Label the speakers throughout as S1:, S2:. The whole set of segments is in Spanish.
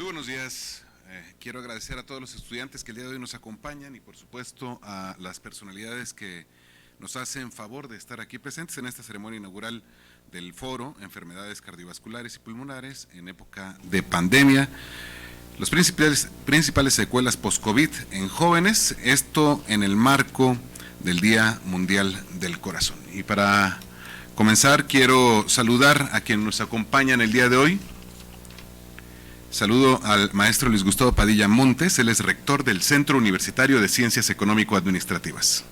S1: Muy buenos días. Quiero agradecer a todos los estudiantes que el día de hoy nos acompañan y por supuesto a las personalidades que nos hacen favor de estar aquí presentes en esta ceremonia inaugural del Foro Enfermedades Cardiovasculares y Pulmonares en época de pandemia. Las principales secuelas post-COVID en jóvenes, esto en el marco del Día Mundial del Corazón. Y para comenzar quiero saludar a quienes nos acompañan el día de hoy. Saludo al maestro Luis Gustavo Padilla Montes, él es rector del Centro Universitario de Ciencias Económico-Administrativas.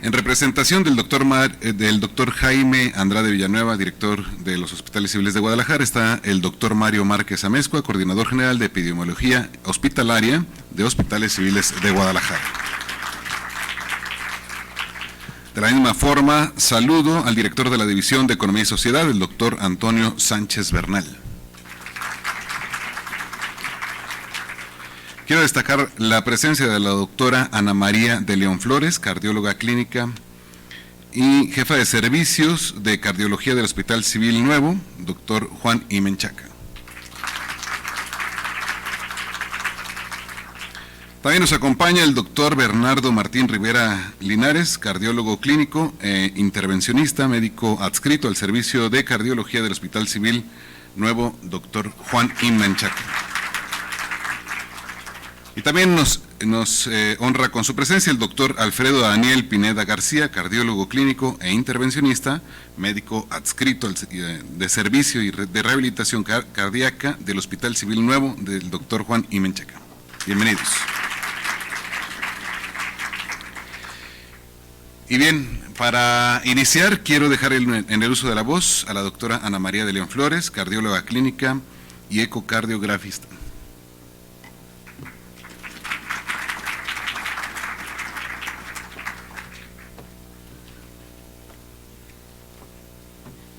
S1: En representación del doctor Jaime Andrade Villanueva, director de los Hospitales Civiles de Guadalajara, está el doctor Mario Márquez Amezcua, coordinador general de Epidemiología Hospitalaria de Hospitales Civiles de Guadalajara. De la misma forma, saludo al director de la División de Economía y Sociedad, el doctor Antonio Sánchez Bernal. Quiero destacar la presencia de la doctora Ana María de León Flores, cardióloga clínica y jefa de servicios de cardiología del Hospital Civil Nuevo, doctor Juan I. Menchaca. También nos acompaña el doctor Bernardo Martín Rivera Linares, cardiólogo clínico e intervencionista, médico adscrito al servicio de cardiología del Hospital Civil Nuevo, doctor Juan I. Menchaca. Y también nos honra con su presencia el doctor Alfredo Daniel Pineda García, cardiólogo clínico e intervencionista, médico adscrito de servicio y de rehabilitación cardíaca del Hospital Civil Nuevo, del doctor Juan I. Menchaca. Bienvenidos. Y bien, para iniciar quiero dejar en el uso de la voz a la doctora Ana María de León Flores, cardióloga clínica y ecocardiografista.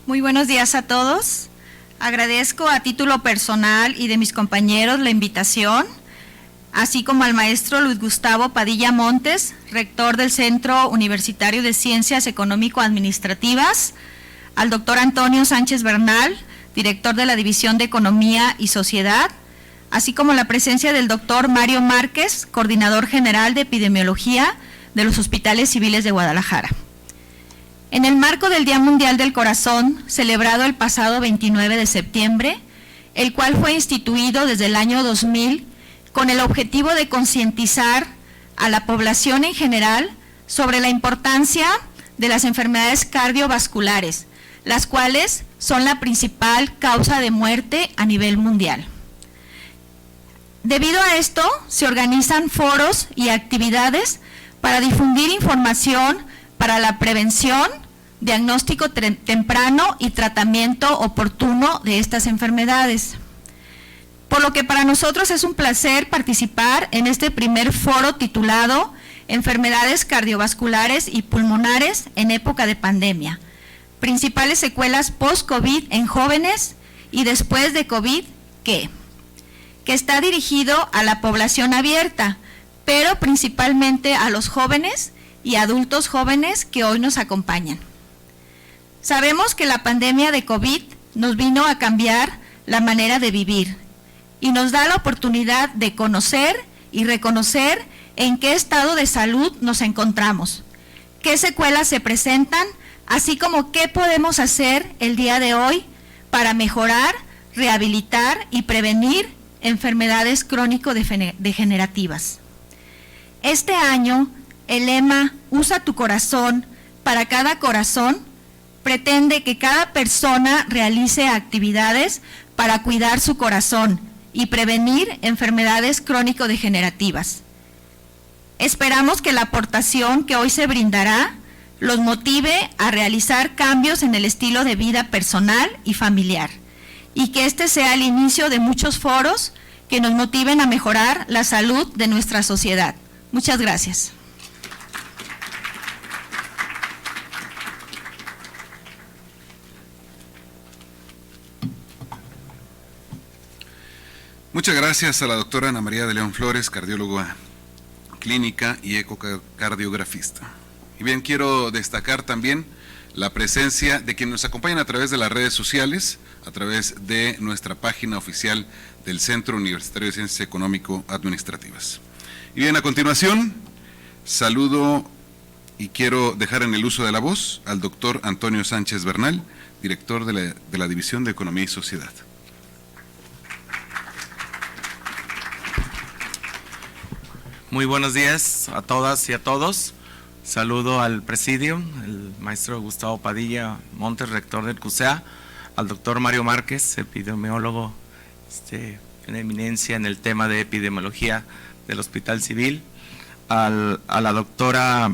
S2: Muy buenos días a todos. Agradezco a título personal y de mis compañeros la invitación, así como al maestro Luis Gustavo Padilla Montes, rector del Centro Universitario de Ciencias Económico-Administrativas, al doctor Antonio Sánchez Bernal, director de la División de Economía y Sociedad, así como la presencia del doctor Mario Márquez, coordinador general de Epidemiología de los Hospitales Civiles de Guadalajara. En el marco del Día Mundial del Corazón, celebrado el pasado 29 de septiembre, el cual fue instituido desde el año 2000, con el objetivo de concientizar a la población en general sobre la importancia de las enfermedades cardiovasculares, las cuales son la principal causa de muerte a nivel mundial. Debido a esto, se organizan foros y actividades para difundir información para la prevención, diagnóstico temprano y tratamiento oportuno de estas enfermedades. Por lo que para nosotros es un placer participar en este primer foro titulado Enfermedades cardiovasculares y pulmonares en época de pandemia, principales secuelas post-COVID en jóvenes y después de COVID, que está dirigido a la población abierta, pero principalmente a los jóvenes y adultos jóvenes que hoy nos acompañan. Sabemos que la pandemia de COVID nos vino a cambiar la manera de vivir y nos da la oportunidad de conocer y reconocer en qué estado de salud nos encontramos, qué secuelas se presentan, así como qué podemos hacer el día de hoy para mejorar, rehabilitar y prevenir enfermedades crónico-degenerativas. Este año, el lema "Usa tu corazón para cada corazón" pretende que cada persona realice actividades para cuidar su corazón y prevenir enfermedades crónico-degenerativas. Esperamos que la aportación que hoy se brindará los motive a realizar cambios en el estilo de vida personal y familiar, y que este sea el inicio de muchos foros que nos motiven a mejorar la salud de nuestra sociedad. Muchas gracias.
S1: Muchas gracias a la doctora Ana María de León Flores, cardióloga clínica y ecocardiografista. Y bien, quiero destacar también la presencia de quienes nos acompañan a través de las redes sociales, a través de nuestra página oficial del Centro Universitario de Ciencias Económico-Administrativas. Y bien, a continuación, saludo y quiero dejar en el uso de la voz al doctor Antonio Sánchez Bernal, director de la División de Economía y Sociedad.
S3: Muy buenos días a todas y a todos. Saludo al presidium, el maestro Gustavo Padilla Montes, rector del CUSEA, al doctor Mario Márquez, epidemiólogo en eminencia en el tema de epidemiología del Hospital Civil, a la doctora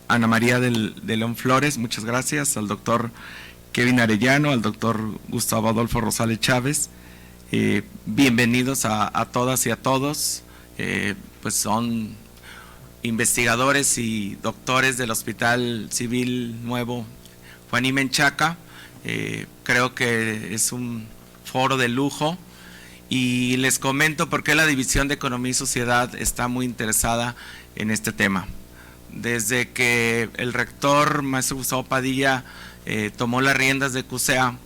S3: Ana María de León Flores, muchas gracias, al doctor Kevin Arellano, al doctor Gustavo Adolfo Rosales Chávez. Bienvenidos a todas y a todos, pues son investigadores y doctores del Hospital Civil Nuevo Juan I. Menchaca. Creo que es un foro de lujo y les comento por qué la División de Economía y Sociedad está muy interesada en este tema. Desde que el rector, maestro Gustavo Padilla, tomó las riendas de CUSEA,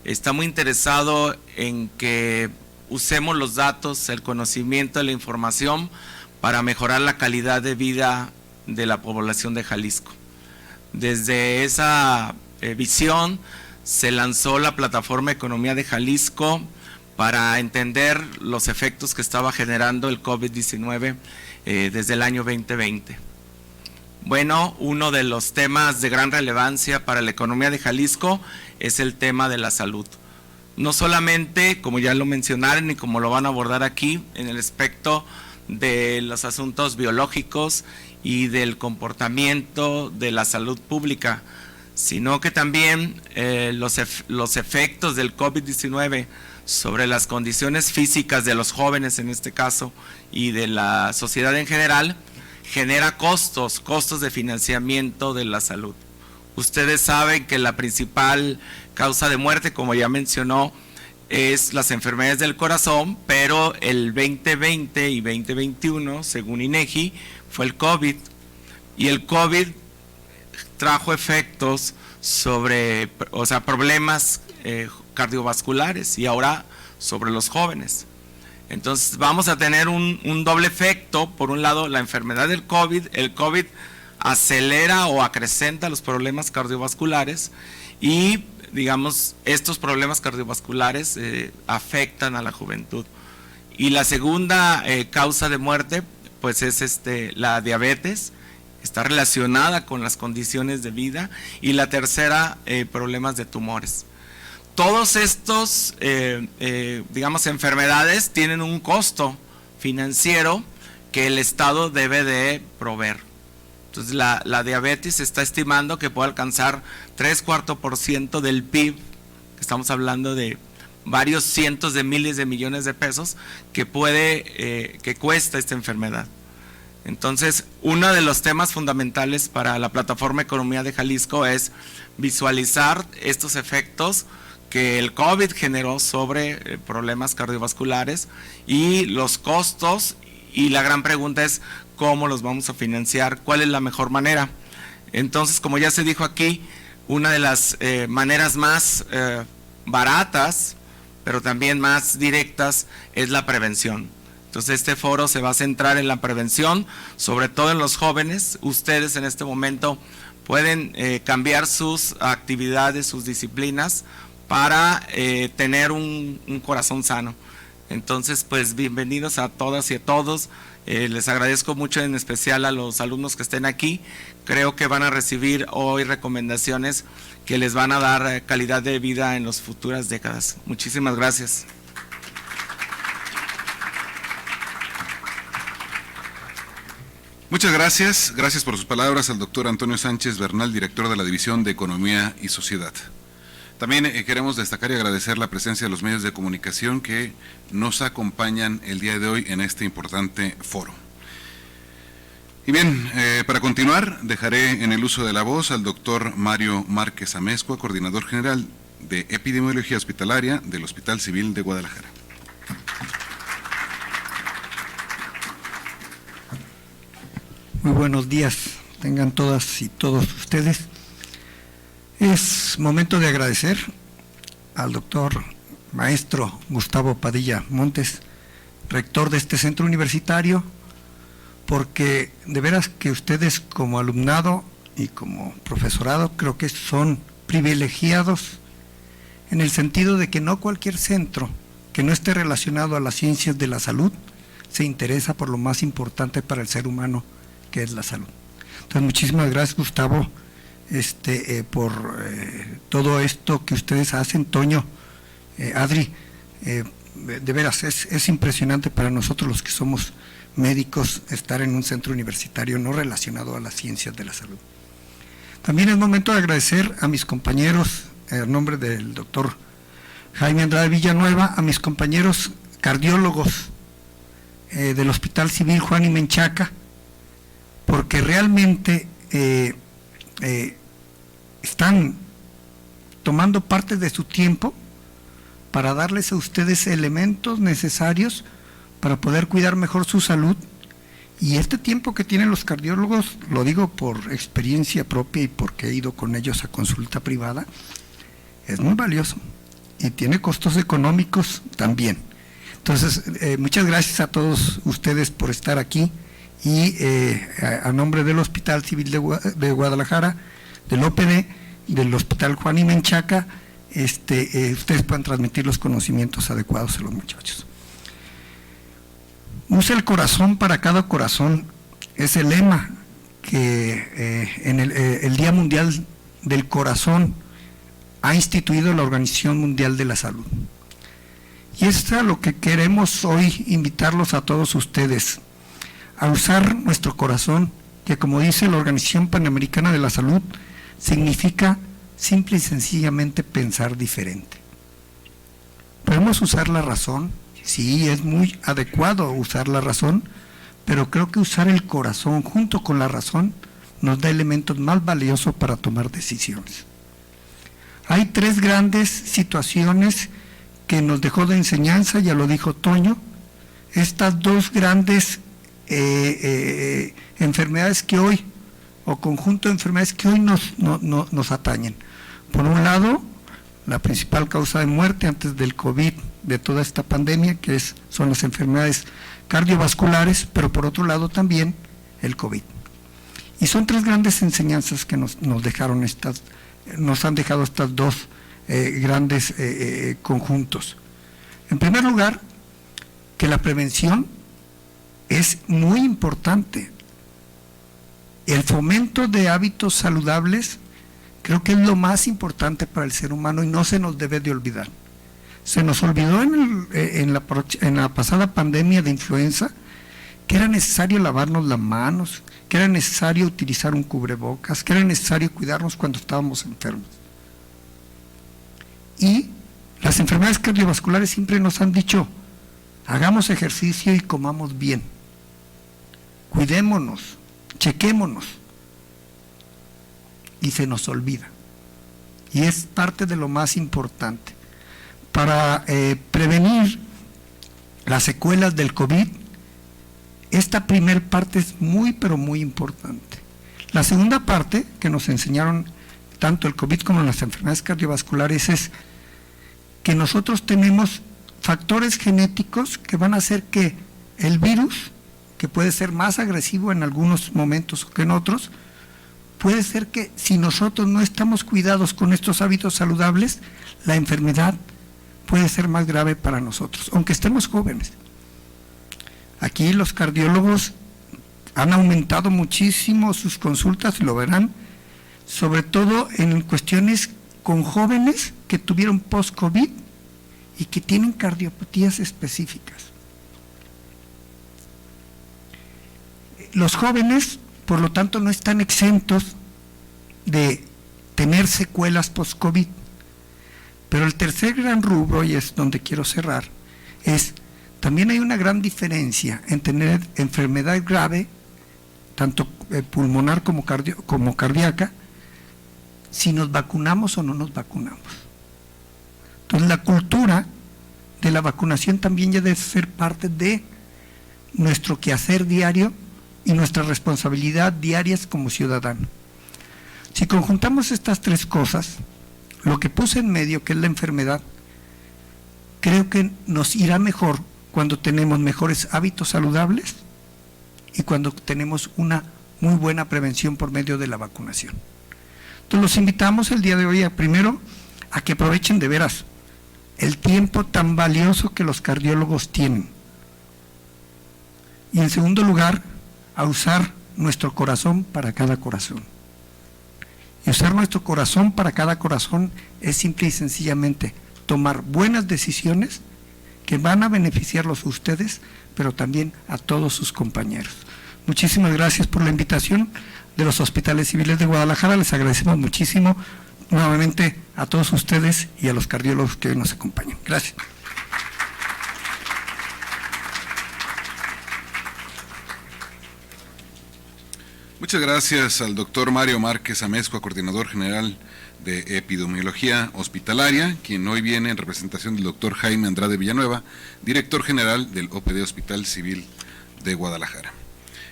S3: está muy interesado en que usemos los datos, el conocimiento, la información para mejorar la calidad de vida de la población de Jalisco. Desde esa visión se lanzó la plataforma Economía de Jalisco para entender los efectos que estaba generando el COVID-19 desde el año 2020. Bueno, uno de los temas de gran relevancia para la economía de Jalisco es el tema de la salud. No solamente, como ya lo mencionaron y como lo van a abordar aquí, en el aspecto de los asuntos biológicos y del comportamiento de la salud pública, sino que también los efectos del COVID-19 sobre las condiciones físicas de los jóvenes en este caso y de la sociedad en general, genera costos de financiamiento de la salud. Ustedes saben que la principal causa de muerte, como ya mencionó, es las enfermedades del corazón, pero el 2020 y 2021, según INEGI, fue el COVID. Y el COVID trajo efectos sobre, problemas cardiovasculares y ahora sobre los jóvenes. Entonces vamos a tener un doble efecto. Por un lado, la enfermedad del COVID, el COVID acelera o acrecenta los problemas cardiovasculares y, digamos, estos problemas cardiovasculares afectan a la juventud. Y la segunda causa de muerte, pues es la diabetes, está relacionada con las condiciones de vida, y la tercera, problemas de tumores. Todos estos, enfermedades tienen un costo financiero que el Estado debe de proveer. Entonces, la diabetes se está estimando que puede alcanzar 3/4% del PIB, estamos hablando de varios cientos de miles de millones de pesos que cuesta esta enfermedad. Entonces, uno de los temas fundamentales para la plataforma Economía de Jalisco es visualizar estos efectos que el COVID generó sobre problemas cardiovasculares y los costos, y la gran pregunta es cómo los vamos a financiar, cuál es la mejor manera. Entonces, como ya se dijo aquí, una de las maneras más baratas, pero también más directas, es la prevención. Entonces, este foro se va a centrar en la prevención, sobre todo en los jóvenes. Ustedes en este momento pueden cambiar sus actividades, sus disciplinas, para tener un corazón sano. Entonces, pues bienvenidos a todas y a todos. Les agradezco mucho, en especial a los alumnos que estén aquí. Creo que van a recibir hoy recomendaciones que les van a dar calidad de vida en las futuras décadas. Muchísimas gracias.
S1: Muchas gracias. Gracias por sus palabras al doctor Antonio Sánchez Bernal, director de la División de Economía y Sociedad. También queremos destacar y agradecer la presencia de los medios de comunicación que nos acompañan el día de hoy en este importante foro. Y bien, para continuar, dejaré en el uso de la voz al doctor Mario Márquez Amezcua, coordinador general de Epidemiología Hospitalaria del Hospital Civil de Guadalajara.
S4: Muy buenos días, tengan todas y todos ustedes. Es momento de agradecer al doctor maestro Gustavo Padilla Montes, rector de este centro universitario, porque de veras que ustedes como alumnado y como profesorado creo que son privilegiados en el sentido de que no cualquier centro que no esté relacionado a las ciencias de la salud se interesa por lo más importante para el ser humano, que es la salud. Entonces, muchísimas gracias, Gustavo, por todo esto que ustedes hacen. Toño, Adri, de veras es impresionante para nosotros los que somos médicos estar en un centro universitario no relacionado a las ciencias de la salud. También es momento de agradecer a mis compañeros, en nombre del doctor Jaime Andrade Villanueva, a mis compañeros cardiólogos del Hospital Civil Juan y Menchaca, porque realmente están tomando parte de su tiempo para darles a ustedes elementos necesarios para poder cuidar mejor su salud. Y este tiempo que tienen los cardiólogos, lo digo por experiencia propia y porque he ido con ellos a consulta privada, es muy valioso y tiene costos económicos también. Entonces, muchas gracias a todos ustedes por estar aquí y a nombre del Hospital Civil de Guadalajara, del OPD, del Hospital Juan y Menchaca, ustedes puedan transmitir los conocimientos adecuados a los muchachos. Usa el corazón para cada corazón, es el lema que en el Día Mundial del Corazón ha instituido la Organización Mundial de la Salud. Y es a lo que queremos hoy invitarlos a todos ustedes, a usar nuestro corazón, que como dice la Organización Panamericana de la Salud, significa simple y sencillamente pensar diferente. Podemos usar la razón, sí, es muy adecuado usar la razón, pero creo que usar el corazón junto con la razón nos da elementos más valiosos para tomar decisiones. Hay tres grandes situaciones que nos dejó de enseñanza, ya lo dijo Toño, estas dos grandes enfermedades que hoy, o conjunto de enfermedades que hoy nos atañen. Por un lado, la principal causa de muerte antes del COVID, de toda esta pandemia, que son las enfermedades cardiovasculares, pero por otro lado también el COVID. Y son tres grandes enseñanzas que nos han dejado estas dos grandes conjuntos. En primer lugar, que la prevención es muy importante. El fomento de hábitos saludables creo que es lo más importante para el ser humano y no se nos debe de olvidar. Se nos olvidó en la pasada pandemia de influenza que era necesario lavarnos las manos, que era necesario utilizar un cubrebocas, que era necesario cuidarnos cuando estábamos enfermos. Y las enfermedades cardiovasculares siempre nos han dicho, hagamos ejercicio y comamos bien, cuidémonos, chequémonos, y se nos olvida. Y es parte de lo más importante. Para prevenir las secuelas del COVID, esta primer parte es muy, pero muy importante. La segunda parte que nos enseñaron tanto el COVID como las enfermedades cardiovasculares es que nosotros tenemos factores genéticos que van a hacer que el virus, que puede ser más agresivo en algunos momentos que en otros, puede ser que si nosotros no estamos cuidados con estos hábitos saludables, la enfermedad puede ser más grave para nosotros, aunque estemos jóvenes. Aquí los cardiólogos han aumentado muchísimo sus consultas, lo verán, sobre todo en cuestiones con jóvenes que tuvieron post-COVID y que tienen cardiopatías específicas. Los jóvenes, por lo tanto, no están exentos de tener secuelas post-COVID. Pero el tercer gran rubro, y es donde quiero cerrar, es también hay una gran diferencia en tener enfermedad grave, tanto pulmonar como cardíaca, si nos vacunamos o no nos vacunamos. Entonces la cultura de la vacunación también ya debe ser parte de nuestro quehacer diario y nuestra responsabilidad diarias como ciudadanos. Si conjuntamos estas tres cosas, lo que puse en medio, que es la enfermedad, creo que nos irá mejor cuando tenemos mejores hábitos saludables y cuando tenemos una muy buena prevención por medio de la vacunación. Entonces los invitamos el día de hoy primero a que aprovechen de veras el tiempo tan valioso que los cardiólogos tienen. Y en segundo lugar, a usar nuestro corazón para cada corazón. Y usar nuestro corazón para cada corazón es simple y sencillamente tomar buenas decisiones que van a beneficiarlos a ustedes, pero también a todos sus compañeros. Muchísimas gracias por la invitación de los Hospitales Civiles de Guadalajara. Les agradecemos muchísimo nuevamente a todos ustedes y a los cardiólogos que hoy nos acompañan. Gracias.
S1: Muchas gracias al doctor Mario Márquez Amezcua, coordinador general de Epidemiología Hospitalaria, quien hoy viene en representación del doctor Jaime Andrade Villanueva, director general del OPD Hospital Civil de Guadalajara.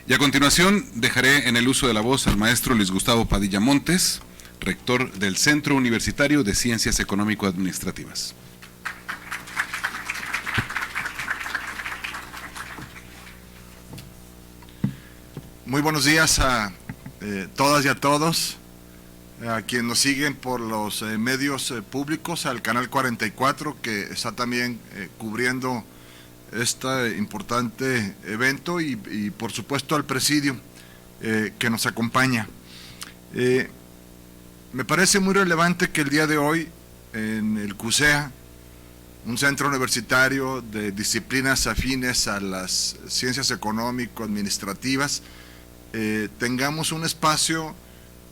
S1: Y a continuación dejaré en el uso de la voz al maestro Luis Gustavo Padilla Montes, rector del Centro Universitario de Ciencias Económico-Administrativas.
S5: Muy buenos días a todas y a todos, a quienes nos siguen por los medios públicos, al Canal 44, que está también cubriendo este importante evento, y por supuesto al Presidio que nos acompaña. Me parece muy relevante que el día de hoy en el CUSEA, un centro universitario de disciplinas afines a las ciencias económico-administrativas, tengamos un espacio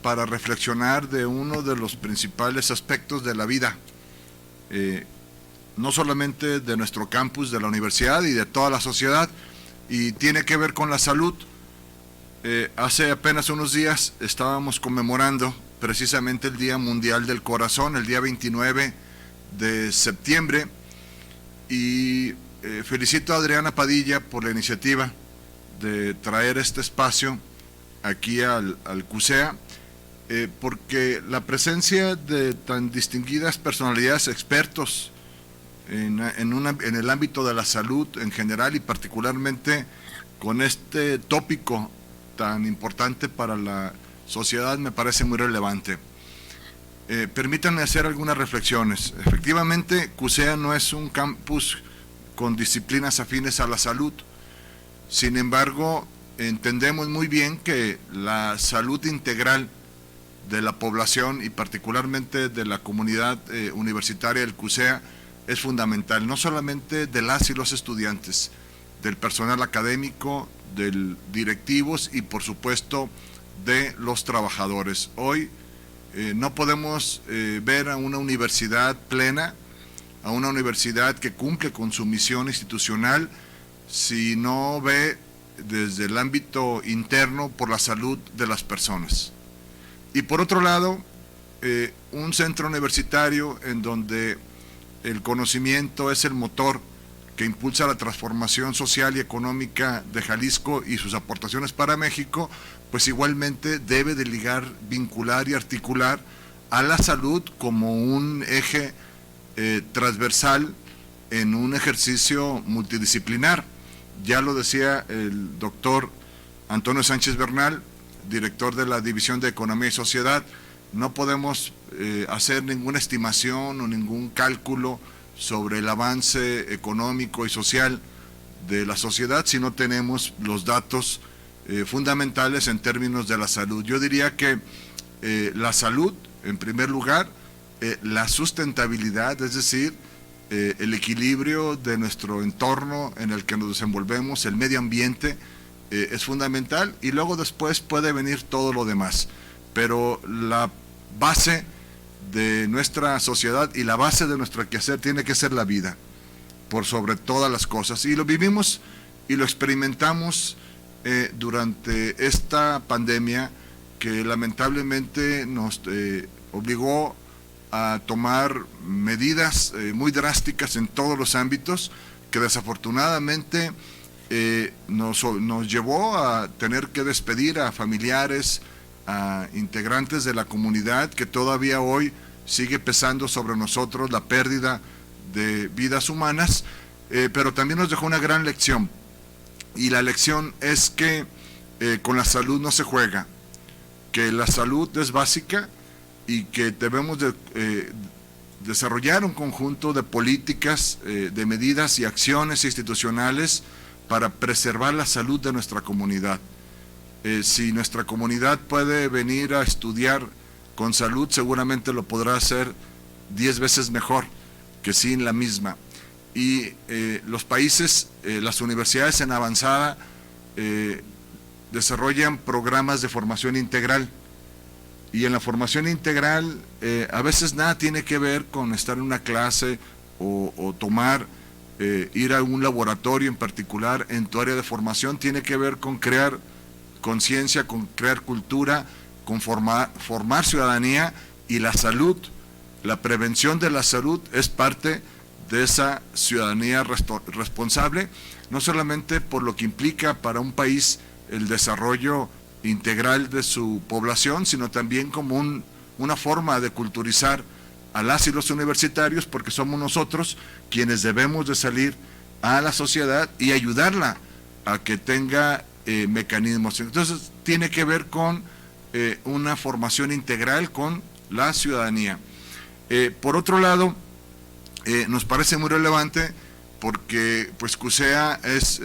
S5: para reflexionar de uno de los principales aspectos de la vida, no solamente de nuestro campus, de la universidad y de toda la sociedad, y tiene que ver con la salud. Hace apenas unos días estábamos conmemorando precisamente el Día Mundial del Corazón, el día 29 de septiembre, y felicito a Adriana Padilla por la iniciativa de traer este espacio aquí al CUSEA, porque la presencia de tan distinguidas personalidades, expertos en el ámbito de la salud en general y particularmente con este tópico tan importante para la sociedad, me parece muy relevante. Permítanme hacer algunas reflexiones. Efectivamente, CUSEA no es un campus con disciplinas afines a la salud. Sin embargo, entendemos muy bien que la salud integral de la población y particularmente de la comunidad universitaria del CUSEA es fundamental, no solamente de las y los estudiantes, del personal académico, de directivos y por supuesto de los trabajadores. Hoy no podemos ver a una universidad plena, a una universidad que cumple con su misión institucional, si no ve desde el ámbito interno por la salud de las personas. Y por otro lado, un centro universitario en donde el conocimiento es el motor que impulsa la transformación social y económica de Jalisco y sus aportaciones para México, pues igualmente debe de ligar, vincular y articular a la salud como un eje transversal en un ejercicio multidisciplinar. Ya lo decía el doctor Antonio Sánchez Bernal, director de la División de Economía y Sociedad, no podemos hacer ninguna estimación o ningún cálculo sobre el avance económico y social de la sociedad si no tenemos los datos fundamentales en términos de la salud. Yo diría que la salud, en primer lugar, la sustentabilidad, es decir, el equilibrio de nuestro entorno en el que nos desenvolvemos, el medio ambiente, es fundamental, y luego después puede venir todo lo demás, pero la base de nuestra sociedad y la base de nuestro quehacer tiene que ser la vida, por sobre todas las cosas, y lo vivimos y lo experimentamos durante esta pandemia que lamentablemente nos obligó a tomar medidas muy drásticas en todos los ámbitos, que desafortunadamente nos llevó a tener que despedir a familiares a integrantes de la comunidad que todavía hoy sigue pesando sobre nosotros la pérdida de vidas humanas, pero también nos dejó una gran lección, y la lección es que con la salud no se juega, que la salud es básica y que debemos de desarrollar un conjunto de políticas, de medidas y acciones institucionales para preservar la salud de nuestra comunidad. Si nuestra comunidad puede venir a estudiar con salud, seguramente lo podrá hacer 10 veces mejor que sin la misma. Y los países, las universidades en avanzada desarrollan programas de formación integral, y en la formación integral a veces nada tiene que ver con estar en una clase o tomar, ir a un laboratorio en particular en tu área de formación. Tiene que ver con crear conciencia, con crear cultura, con formar ciudadanía, y la salud, la prevención de la salud es parte de esa ciudadanía responsable, no solamente por lo que implica para un país el desarrollo integral de su población, sino también como una forma de culturizar a las y los universitarios, porque somos nosotros quienes debemos de salir a la sociedad y ayudarla a que tenga mecanismos. Entonces tiene que ver con una formación integral con la ciudadanía. Por otro lado, nos parece muy relevante porque pues CUSEA es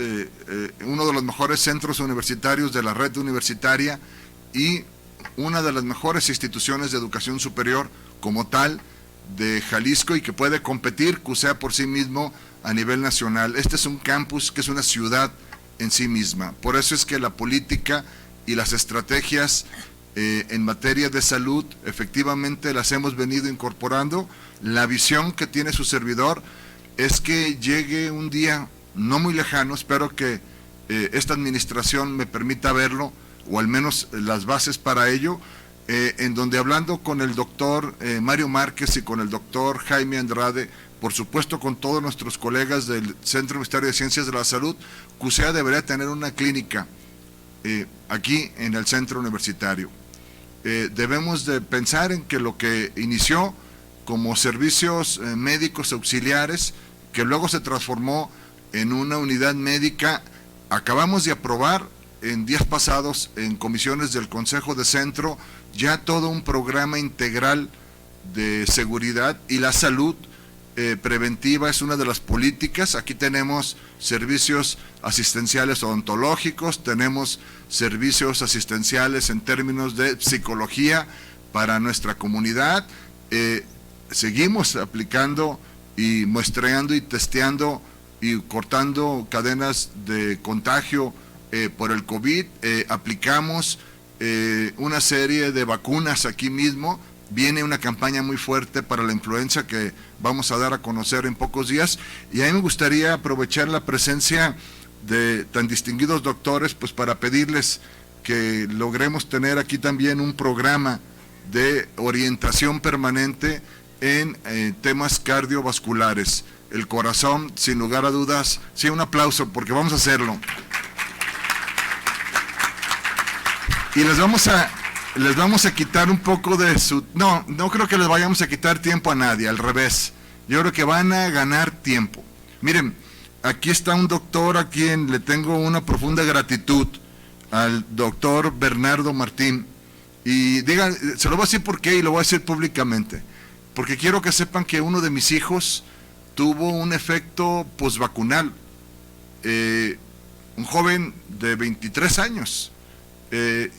S5: uno de los mejores centros universitarios de la red universitaria y una de las mejores instituciones de educación superior como tal de Jalisco, y que puede competir CUSEA por sí mismo a nivel nacional. Este es un campus que es una ciudad en sí misma. Por eso es que la política y las estrategias en materia de salud efectivamente las hemos venido incorporando. La visión que tiene su servidor es que llegue un día no muy lejano, espero que esta administración me permita verlo, o al menos las bases para ello, en donde, hablando con el doctor Mario Márquez y con el doctor Jaime Andrade, por supuesto con todos nuestros colegas del Centro Universitario de Ciencias de la Salud, CUSEA debería tener una clínica aquí en el centro universitario. Debemos de pensar en que lo que inició como servicios médicos auxiliares, que luego se transformó en una unidad médica, acabamos de aprobar en días pasados en comisiones del Consejo de Centro ya todo un programa integral de seguridad, y la salud preventiva es una de las políticas. Aquí tenemos servicios asistenciales odontológicos, tenemos servicios asistenciales en términos de psicología para nuestra comunidad, seguimos aplicando y muestreando y testeando y cortando cadenas de contagio por el COVID, aplicamos una serie de vacunas aquí mismo. Viene una campaña muy fuerte para la influenza que vamos a dar a conocer en pocos días, y a mí me gustaría aprovechar la presencia de tan distinguidos doctores pues para pedirles que logremos tener aquí también un programa de orientación permanente en temas cardiovasculares. El corazón, sin lugar a dudas, sí, un aplauso porque vamos a hacerlo. Y les vamos a quitar un poco de su... No creo que les vayamos a quitar tiempo a nadie, al revés. Yo creo que van a ganar tiempo. Miren, aquí está un doctor a quien le tengo una profunda gratitud, al doctor Bernardo Martín. Y digan, se lo voy a decir por qué y lo voy a decir públicamente. Porque quiero que sepan que uno de mis hijos tuvo un efecto posvacunal. Un joven de 23 años.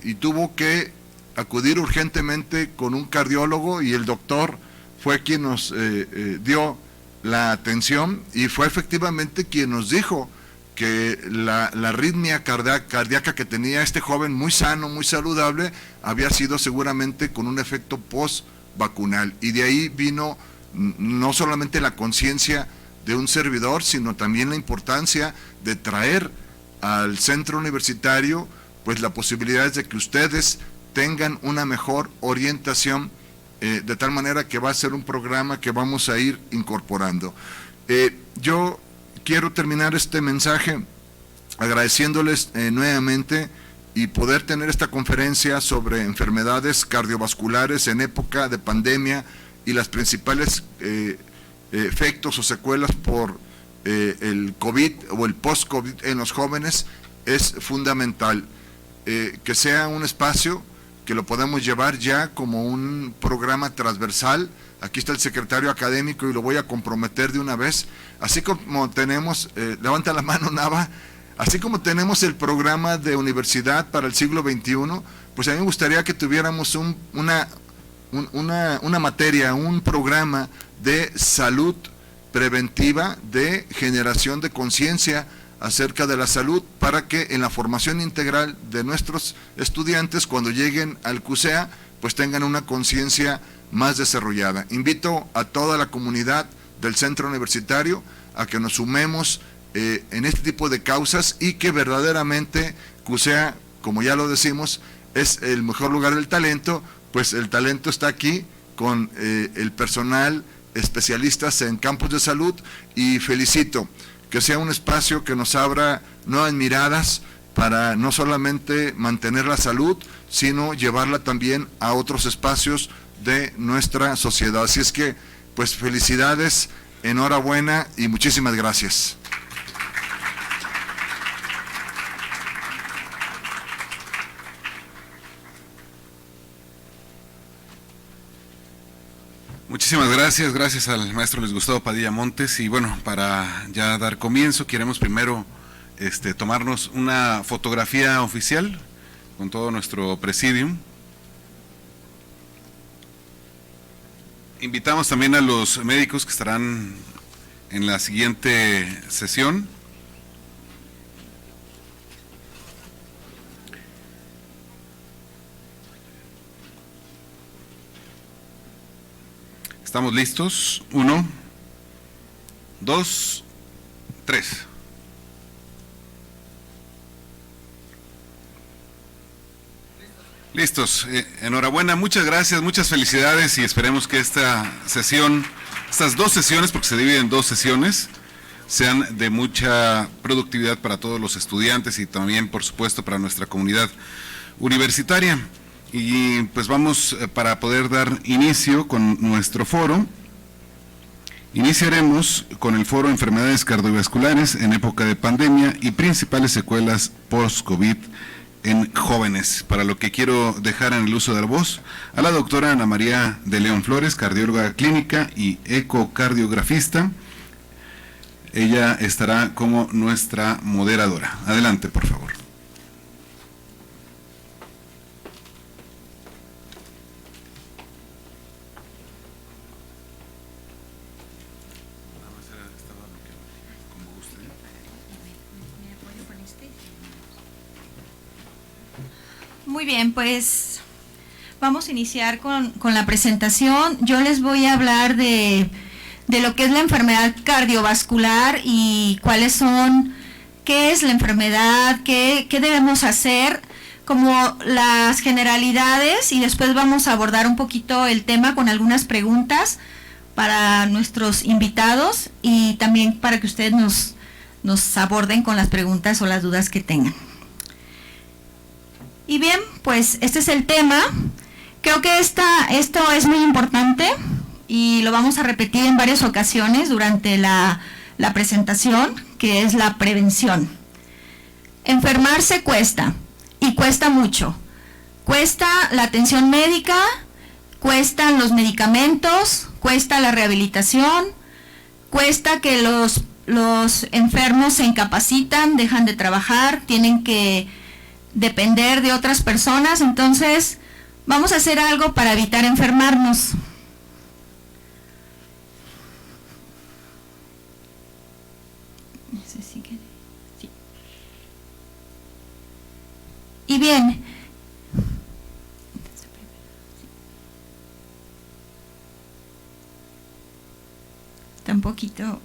S5: Y tuvo que acudir urgentemente con un cardiólogo, y el doctor fue quien nos dio la atención, y fue efectivamente quien nos dijo que la arritmia cardíaca que tenía este joven, muy sano, muy saludable, había sido seguramente con un efecto post-vacunal. Y de ahí vino no solamente la conciencia de un servidor, sino también la importancia de traer al centro universitario pues la posibilidad de que ustedes tengan una mejor orientación, de tal manera que va a ser un programa que vamos a ir incorporando. Yo quiero terminar este mensaje agradeciéndoles nuevamente y poder tener esta conferencia sobre enfermedades cardiovasculares en época de pandemia y las principales efectos o secuelas por el COVID o el post-COVID en los jóvenes es fundamental. Que sea un espacio que lo podemos llevar ya como un programa transversal. Aquí está el secretario académico y lo voy a comprometer de una vez, así como tenemos, levanta la mano Nava, así como tenemos el programa de universidad para el siglo XXI, pues a mí me gustaría que tuviéramos una materia, un programa de salud preventiva, de generación de conciencia acerca de la salud, para que en la formación integral de nuestros estudiantes, cuando lleguen al CUSEA, pues tengan una conciencia más desarrollada. Invito a toda la comunidad del centro universitario a que nos sumemos en este tipo de causas y que verdaderamente CUSEA, como ya lo decimos, es el mejor lugar del talento, pues el talento está aquí con el personal, especialistas en campos de salud, y felicito que sea un espacio que nos abra nuevas miradas para no solamente mantener la salud, sino llevarla también a otros espacios de nuestra sociedad. Así es que, pues felicidades, enhorabuena y muchísimas gracias.
S1: Muchísimas gracias, gracias al maestro Luis Gustavo Padilla Montes. Y bueno, para ya dar comienzo, queremos primero tomarnos una fotografía oficial con todo nuestro presidium. Invitamos también a los médicos que estarán en la siguiente sesión. ¿Estamos listos? 1, 2, 3. Listos. Enhorabuena, muchas gracias, muchas felicidades, y esperemos que esta sesión, estas dos sesiones, porque se dividen en dos sesiones, sean de mucha productividad para todos los estudiantes y también, por supuesto, para nuestra comunidad universitaria. Y pues vamos, para poder dar inicio con nuestro foro, iniciaremos con el foro Enfermedades Cardiovasculares en época de pandemia y principales secuelas post-COVID en jóvenes, para lo que quiero dejar en el uso de la voz a la doctora Ana María de León Flores, cardióloga clínica y ecocardiografista. Ella estará como nuestra moderadora. Adelante, por favor.
S2: Muy bien, pues vamos a iniciar con la presentación. Yo les voy a hablar de lo que es la enfermedad cardiovascular y cuáles son, qué es la enfermedad, qué debemos hacer, como las generalidades, y después vamos a abordar un poquito el tema con algunas preguntas para nuestros invitados y también para que ustedes nos aborden con las preguntas o las dudas que tengan. Y bien, pues este es el tema. Creo que esto es muy importante y lo vamos a repetir en varias ocasiones durante la presentación, que es la prevención. Enfermarse cuesta, y cuesta mucho. Cuesta la atención médica, cuestan los medicamentos, cuesta la rehabilitación, cuesta que los enfermos se incapacitan, dejan de trabajar, tienen que depender de otras personas. Entonces vamos a hacer algo para evitar enfermarnos. Y bien, está un poquito.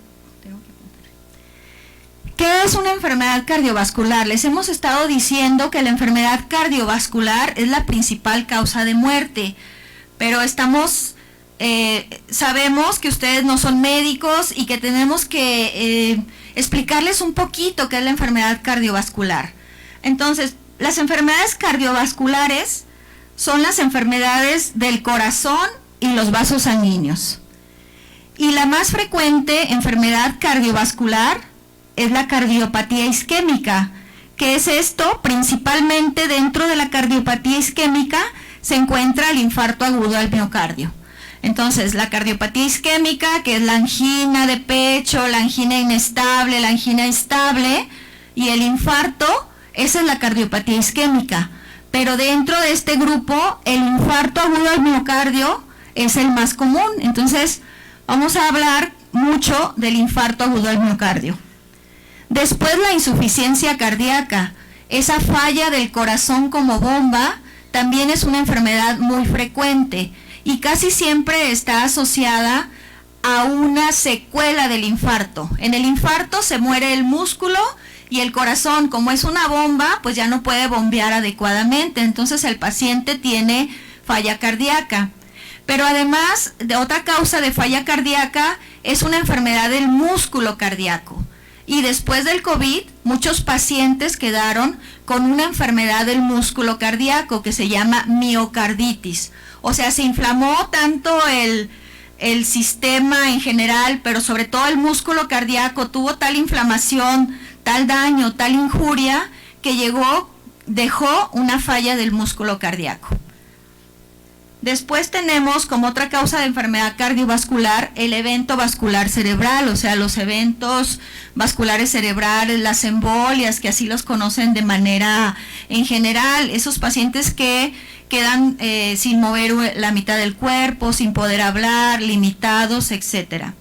S2: ¿Qué es una enfermedad cardiovascular? Les hemos estado diciendo que la enfermedad cardiovascular es la principal causa de muerte, pero sabemos que ustedes no son médicos y que tenemos que explicarles un poquito qué es la enfermedad cardiovascular. Entonces, las enfermedades cardiovasculares son las enfermedades del corazón y los vasos sanguíneos. Y la más frecuente enfermedad cardiovascular es la cardiopatía isquémica. ¿Qué es esto? Principalmente dentro de la cardiopatía isquémica se encuentra el infarto agudo al miocardio. Entonces, la cardiopatía isquémica, que es la angina de pecho, la angina inestable, la angina estable, y el infarto, esa es la cardiopatía isquémica. Pero dentro de este grupo, el infarto agudo al miocardio es el más común. Entonces, vamos a hablar mucho del infarto agudo al miocardio. Después, la insuficiencia cardíaca, esa falla del corazón como bomba, también es una enfermedad muy frecuente y casi siempre está asociada a una secuela del infarto. En el infarto se muere el músculo y el corazón, como es una bomba, pues ya no puede bombear adecuadamente, entonces el paciente tiene falla cardíaca. Pero además, de otra causa de falla cardíaca es una enfermedad del músculo cardíaco. Y después del COVID, muchos pacientes quedaron con una enfermedad del músculo cardíaco que se llama miocarditis. O sea, se inflamó tanto el sistema en general, pero sobre todo el músculo cardíaco tuvo tal inflamación, tal daño, tal injuria, que dejó una falla del músculo cardíaco. Después tenemos como otra causa de enfermedad cardiovascular el evento vascular cerebral, o sea, los eventos vasculares cerebrales, las embolias, que así los conocen de manera en general, esos pacientes que quedan sin mover la mitad del cuerpo, sin poder hablar, limitados, etcétera.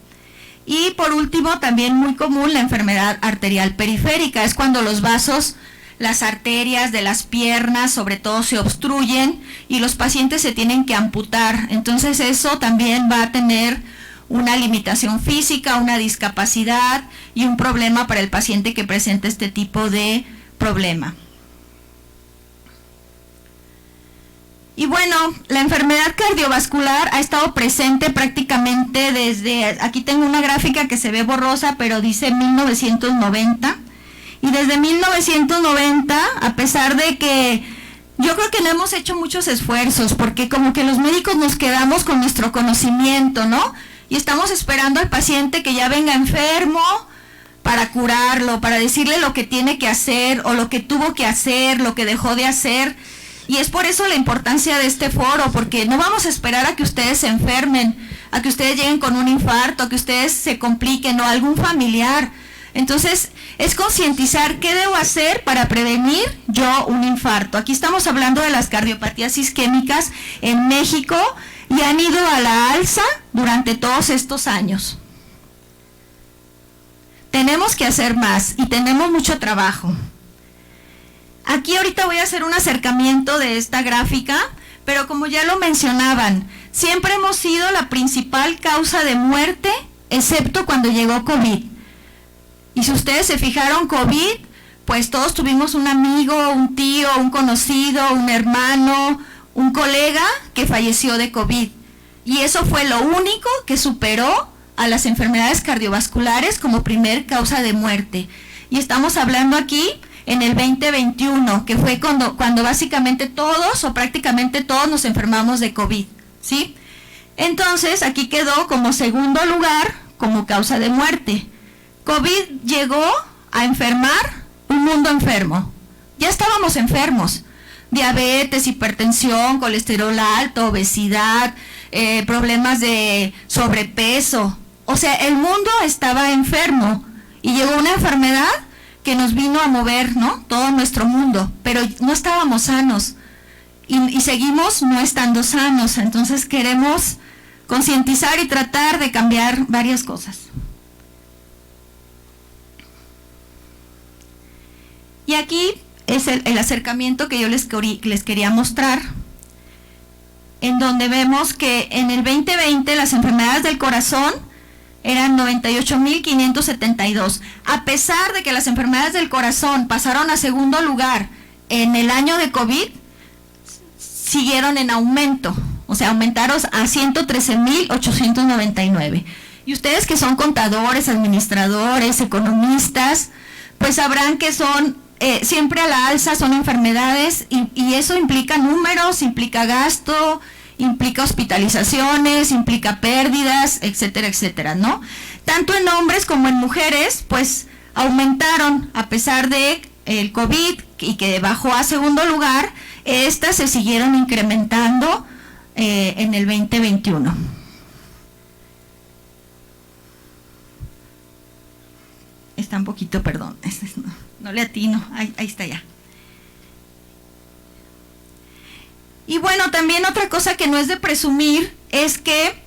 S2: Y por último, también muy común, la enfermedad arterial periférica, es cuando los vasos, las arterias de las piernas sobre todo se obstruyen y los pacientes se tienen que amputar. Entonces eso también va a tener una limitación física, una discapacidad y un problema para el paciente que presenta este tipo de problema. Y bueno, la enfermedad cardiovascular ha estado presente prácticamente desde, aquí tengo una gráfica que se ve borrosa, pero dice 1990. Y desde 1990, a pesar de que yo creo que no hemos hecho muchos esfuerzos, porque como que los médicos nos quedamos con nuestro conocimiento, ¿no? Y estamos esperando al paciente que ya venga enfermo para curarlo, para decirle lo que tiene que hacer o lo que tuvo que hacer, lo que dejó de hacer. Y es por eso la importancia de este foro, porque no vamos a esperar a que ustedes se enfermen, a que ustedes lleguen con un infarto, a que ustedes se compliquen o algún familiar. Entonces, es concientizar qué debo hacer para prevenir yo un infarto. Aquí estamos hablando de las cardiopatías isquémicas en México y han ido a la alza durante todos estos años. Tenemos que hacer más y tenemos mucho trabajo. Aquí ahorita voy a hacer un acercamiento de esta gráfica, pero como ya lo mencionaban, siempre hemos sido la principal causa de muerte, excepto cuando llegó COVID. Y si ustedes se fijaron, COVID, pues todos tuvimos un amigo, un tío, un conocido, un hermano, un colega que falleció de COVID. Y eso fue lo único que superó a las enfermedades cardiovasculares como primer causa de muerte. Y estamos hablando aquí en el 2021, que fue cuando básicamente todos o prácticamente todos nos enfermamos de COVID, ¿sí? Entonces, aquí quedó como segundo lugar como causa de muerte. COVID llegó a enfermar un mundo enfermo. Ya estábamos enfermos. Diabetes, hipertensión, colesterol alto, obesidad, problemas de sobrepeso. O sea, el mundo estaba enfermo y llegó una enfermedad que nos vino a mover, ¿no? Todo nuestro mundo, pero no estábamos sanos y seguimos no estando sanos. Entonces queremos concientizar y tratar de cambiar varias cosas. Y aquí es el acercamiento que yo les quería mostrar, en donde vemos que en el 2020 las enfermedades del corazón eran 98.572. A pesar de que las enfermedades del corazón pasaron a segundo lugar en el año de COVID, siguieron en aumento, o sea, aumentaron a 113.899. Y ustedes que son contadores, administradores, economistas, pues sabrán que son siempre a la alza, son enfermedades y eso implica números, implica gasto, implica hospitalizaciones, implica pérdidas, etcétera, etcétera, ¿no? Tanto en hombres como en mujeres, pues aumentaron a pesar de el COVID y que bajó a segundo lugar, estas se siguieron incrementando en el 2021. Está un poquito, perdón, no le atino, ahí está ya. Y bueno, también otra cosa que no es de presumir es que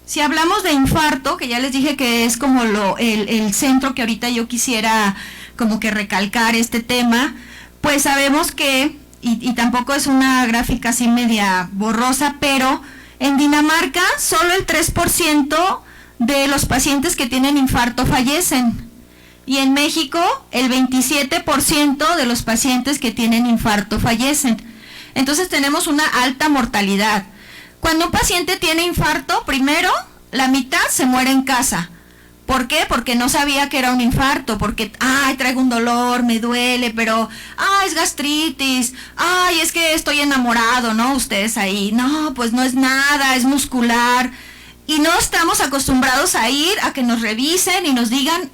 S2: si hablamos de infarto, que ya les dije que es como el centro que ahorita yo quisiera como que recalcar este tema, pues sabemos que, y tampoco es una gráfica así media borrosa, pero en Dinamarca solo el 3% de los pacientes que tienen infarto fallecen. Y en México el 27% de los pacientes que tienen infarto fallecen. Entonces tenemos una alta mortalidad. Cuando un paciente tiene infarto, primero, la mitad se muere en casa. ¿Por qué? Porque no sabía que era un infarto, porque, ay, traigo un dolor, me duele, pero, ay, es gastritis, ay, es que estoy enamorado, ¿no? Ustedes ahí, no, pues no es nada, es muscular. Y no estamos acostumbrados a ir a que nos revisen y nos digan,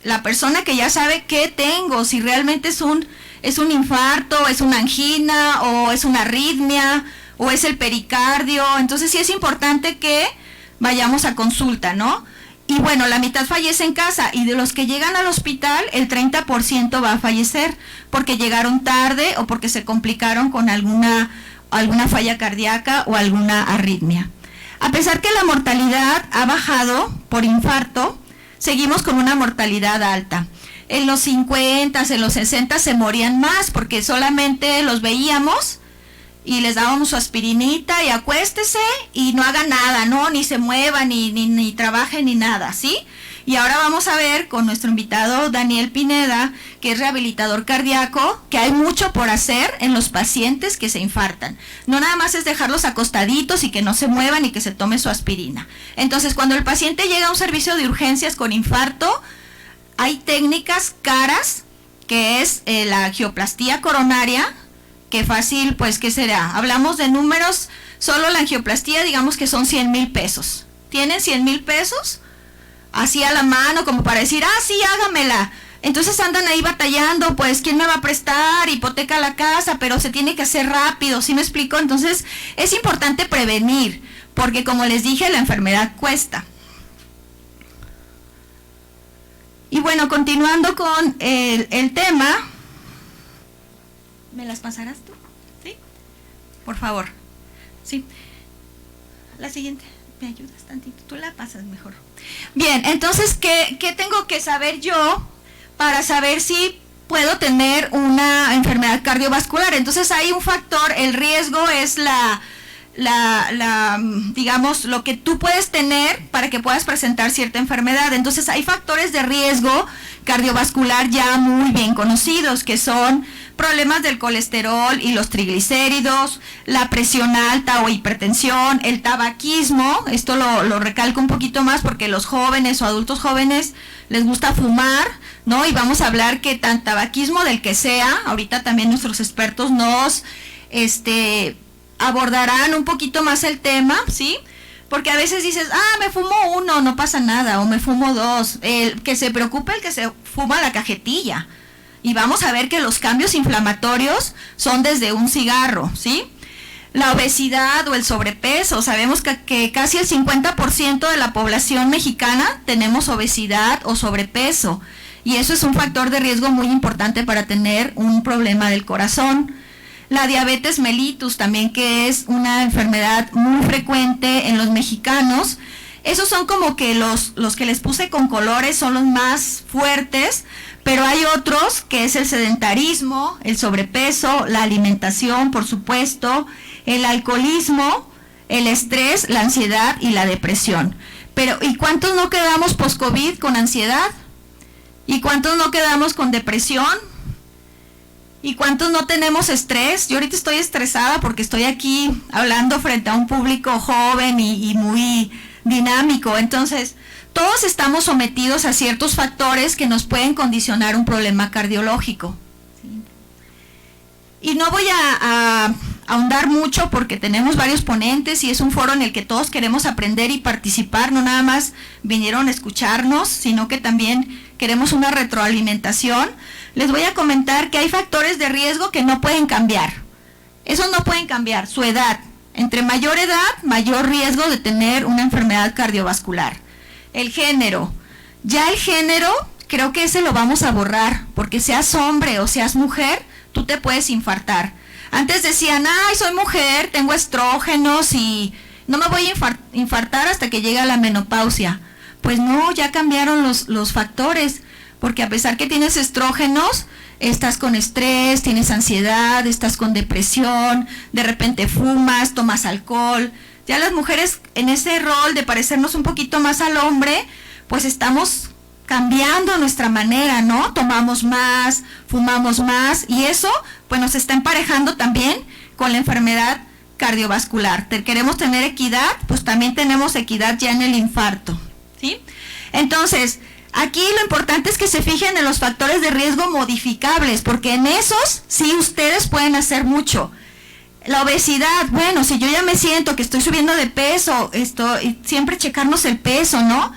S2: la persona que ya sabe qué tengo, si realmente es un infarto, es una angina, o es una arritmia, o es el pericardio. Entonces sí es importante que vayamos a consulta, ¿no? Y bueno, la mitad fallece en casa, y de los que llegan al hospital, el 30% va a fallecer, porque llegaron tarde, o porque se complicaron con alguna falla cardíaca, o alguna arritmia. A pesar que la mortalidad ha bajado por infarto, seguimos con una mortalidad alta. En los 50, en los 60 se morían más porque solamente los veíamos y les dábamos su aspirinita y acuéstese y no haga nada, ¿no? Ni se mueva, ni trabaje, ni nada, ¿sí? Y ahora vamos a ver con nuestro invitado Daniel Pineda, que es rehabilitador cardíaco, que hay mucho por hacer en los pacientes que se infartan. No nada más es dejarlos acostaditos y que no se muevan y que se tome su aspirina. Entonces, cuando el paciente llega a un servicio de urgencias con infarto, hay técnicas caras, que es la angioplastía coronaria, que fácil, pues, ¿qué será? Hablamos de números, solo la angioplastía, digamos que son 100,000 pesos. ¿Tienen 100,000 pesos? Así a la mano, como para decir, sí, hágamela. Entonces andan ahí batallando, pues, ¿quién me va a prestar? Hipoteca la casa, pero se tiene que hacer rápido, ¿sí me explico? Entonces, es importante prevenir, porque como les dije, la enfermedad cuesta. Y bueno, continuando con el tema, ¿me las pasarás tú? ¿Sí? Por favor. Sí. La siguiente, ¿me ayudas tantito? Tú la pasas mejor. Bien, entonces, ¿qué tengo que saber yo para saber si puedo tener una enfermedad cardiovascular? Entonces hay un factor, el riesgo es digamos, lo que tú puedes tener para que puedas presentar cierta enfermedad. Entonces hay factores de riesgo cardiovascular ya muy bien conocidos, que son problemas del colesterol y los triglicéridos, la presión alta o hipertensión, el tabaquismo. Esto lo recalco un poquito más porque los jóvenes o adultos jóvenes les gusta fumar, ¿no? Y vamos a hablar que tan tabaquismo del que sea, ahorita también nuestros expertos nos abordarán un poquito más el tema, ¿sí? Porque a veces dices, me fumo uno, no pasa nada, o me fumo dos. El que se preocupe el que se fuma la cajetilla. Y vamos a ver que los cambios inflamatorios son desde un cigarro, ¿sí? La obesidad o el sobrepeso, sabemos que casi el 50% de la población mexicana tenemos obesidad o sobrepeso, y eso es un factor de riesgo muy importante para tener un problema del corazón. La diabetes mellitus también, que es una enfermedad muy frecuente en los mexicanos. Esos son como que los que les puse con colores son los más fuertes, pero hay otros que es el sedentarismo, el sobrepeso, la alimentación, por supuesto, el alcoholismo, el estrés, la ansiedad y la depresión. Pero, ¿y cuántos no quedamos post-COVID con ansiedad? ¿Y cuántos no quedamos con depresión? ¿Y cuántos no tenemos estrés? Yo ahorita estoy estresada porque estoy aquí hablando frente a un público joven y muy dinámico. Entonces, todos estamos sometidos a ciertos factores que nos pueden condicionar un problema cardiológico. Sí, Y no voy a ahondar mucho porque tenemos varios ponentes y es un foro en el que todos queremos aprender y participar, no nada más vinieron a escucharnos, sino que también queremos una retroalimentación. Les voy a comentar que hay factores de riesgo que no pueden cambiar. Esos no pueden cambiar, su edad. Entre mayor edad, mayor riesgo de tener una enfermedad cardiovascular. El género. Ya el género, creo que ese lo vamos a borrar, porque seas hombre o seas mujer, tú te puedes infartar. Antes decían, ay, soy mujer, tengo estrógenos y no me voy a infartar hasta que llegue a la menopausia. Pues no, ya cambiaron los factores, porque a pesar que tienes estrógenos, estás con estrés, tienes ansiedad, estás con depresión, de repente fumas, tomas alcohol. Ya las mujeres en ese rol de parecernos un poquito más al hombre, pues estamos cambiando nuestra manera, ¿no? Tomamos más, fumamos más y eso pues nos está emparejando también con la enfermedad cardiovascular. Queremos tener equidad, pues también tenemos equidad ya en el infarto, ¿sí? Entonces, aquí lo importante es que se fijen en los factores de riesgo modificables, porque en esos sí ustedes pueden hacer mucho. La obesidad, bueno, si yo ya me siento que estoy subiendo de peso, siempre checarnos el peso, ¿no?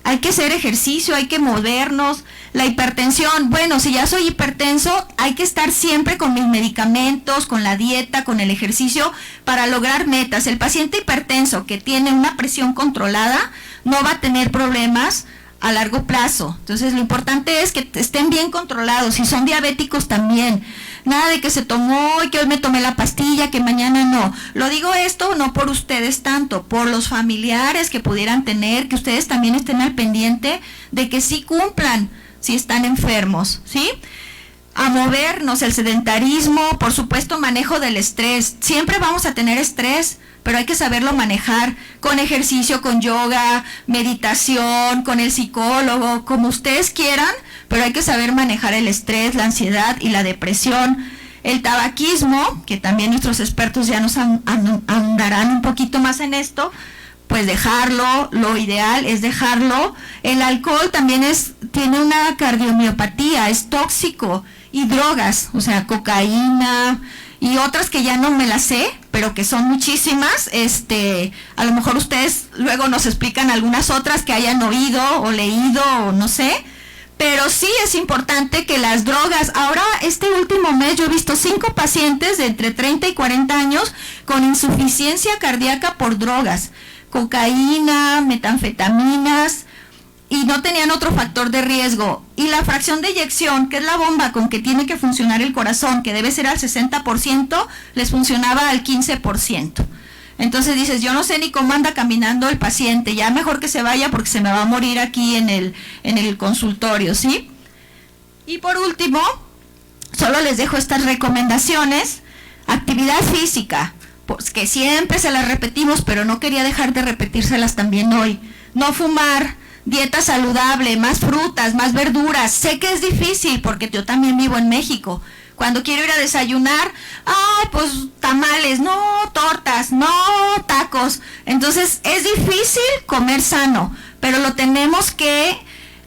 S2: Hay que hacer ejercicio, hay que movernos. La hipertensión, bueno, si ya soy hipertenso, hay que estar siempre con mis medicamentos, con la dieta, con el ejercicio, para lograr metas. El paciente hipertenso que tiene una presión controlada no va a tener problemas a largo plazo. Entonces, lo importante es que estén bien controlados. Si son diabéticos también. Nada de que se tomó y que hoy me tomé la pastilla, que mañana no. Lo digo esto no por ustedes tanto, por los familiares que pudieran tener, que ustedes también estén al pendiente de que sí cumplan si están enfermos, ¿sí? A movernos, el sedentarismo, por supuesto, manejo del estrés. Siempre vamos a tener estrés, pero hay que saberlo manejar con ejercicio, con yoga, meditación, con el psicólogo, como ustedes quieran, pero hay que saber manejar el estrés, la ansiedad y la depresión. El tabaquismo, que también nuestros expertos ya nos ahondarán un poquito más en esto, pues dejarlo, lo ideal es dejarlo. El alcohol también tiene una cardiomiopatía, es tóxico, y drogas, o sea, cocaína y otras que ya no me las sé, pero que son muchísimas. A lo mejor ustedes luego nos explican algunas otras que hayan oído o leído o no sé, pero sí es importante que las drogas, ahora este último mes yo he visto 5 pacientes de entre 30 y 40 años con insuficiencia cardíaca por drogas, cocaína, metanfetaminas, y no tenían otro factor de riesgo. Y la fracción de eyección, que es la bomba con que tiene que funcionar el corazón, que debe ser al 60%, les funcionaba al 15%. Entonces dices, yo no sé ni cómo anda caminando el paciente, ya mejor que se vaya porque se me va a morir aquí en el consultorio, ¿sí? Y por último, solo les dejo estas recomendaciones. Actividad física, pues que siempre se las repetimos, pero no quería dejar de repetírselas también hoy. No fumar, dieta saludable, más frutas, más verduras. Sé que es difícil porque yo también vivo en México. Cuando quiero ir a desayunar, ay, pues tamales, no, tortas, no, tacos. Entonces es difícil comer sano, pero lo tenemos que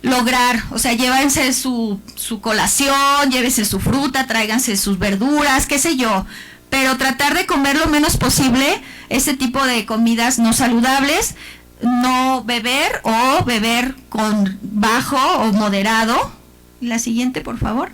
S2: lograr. O sea, llévense su colación, llévense su fruta, tráiganse sus verduras, qué sé yo. Pero tratar de comer lo menos posible ese tipo de comidas no saludables. No beber o beber con bajo o moderado. La siguiente, por favor.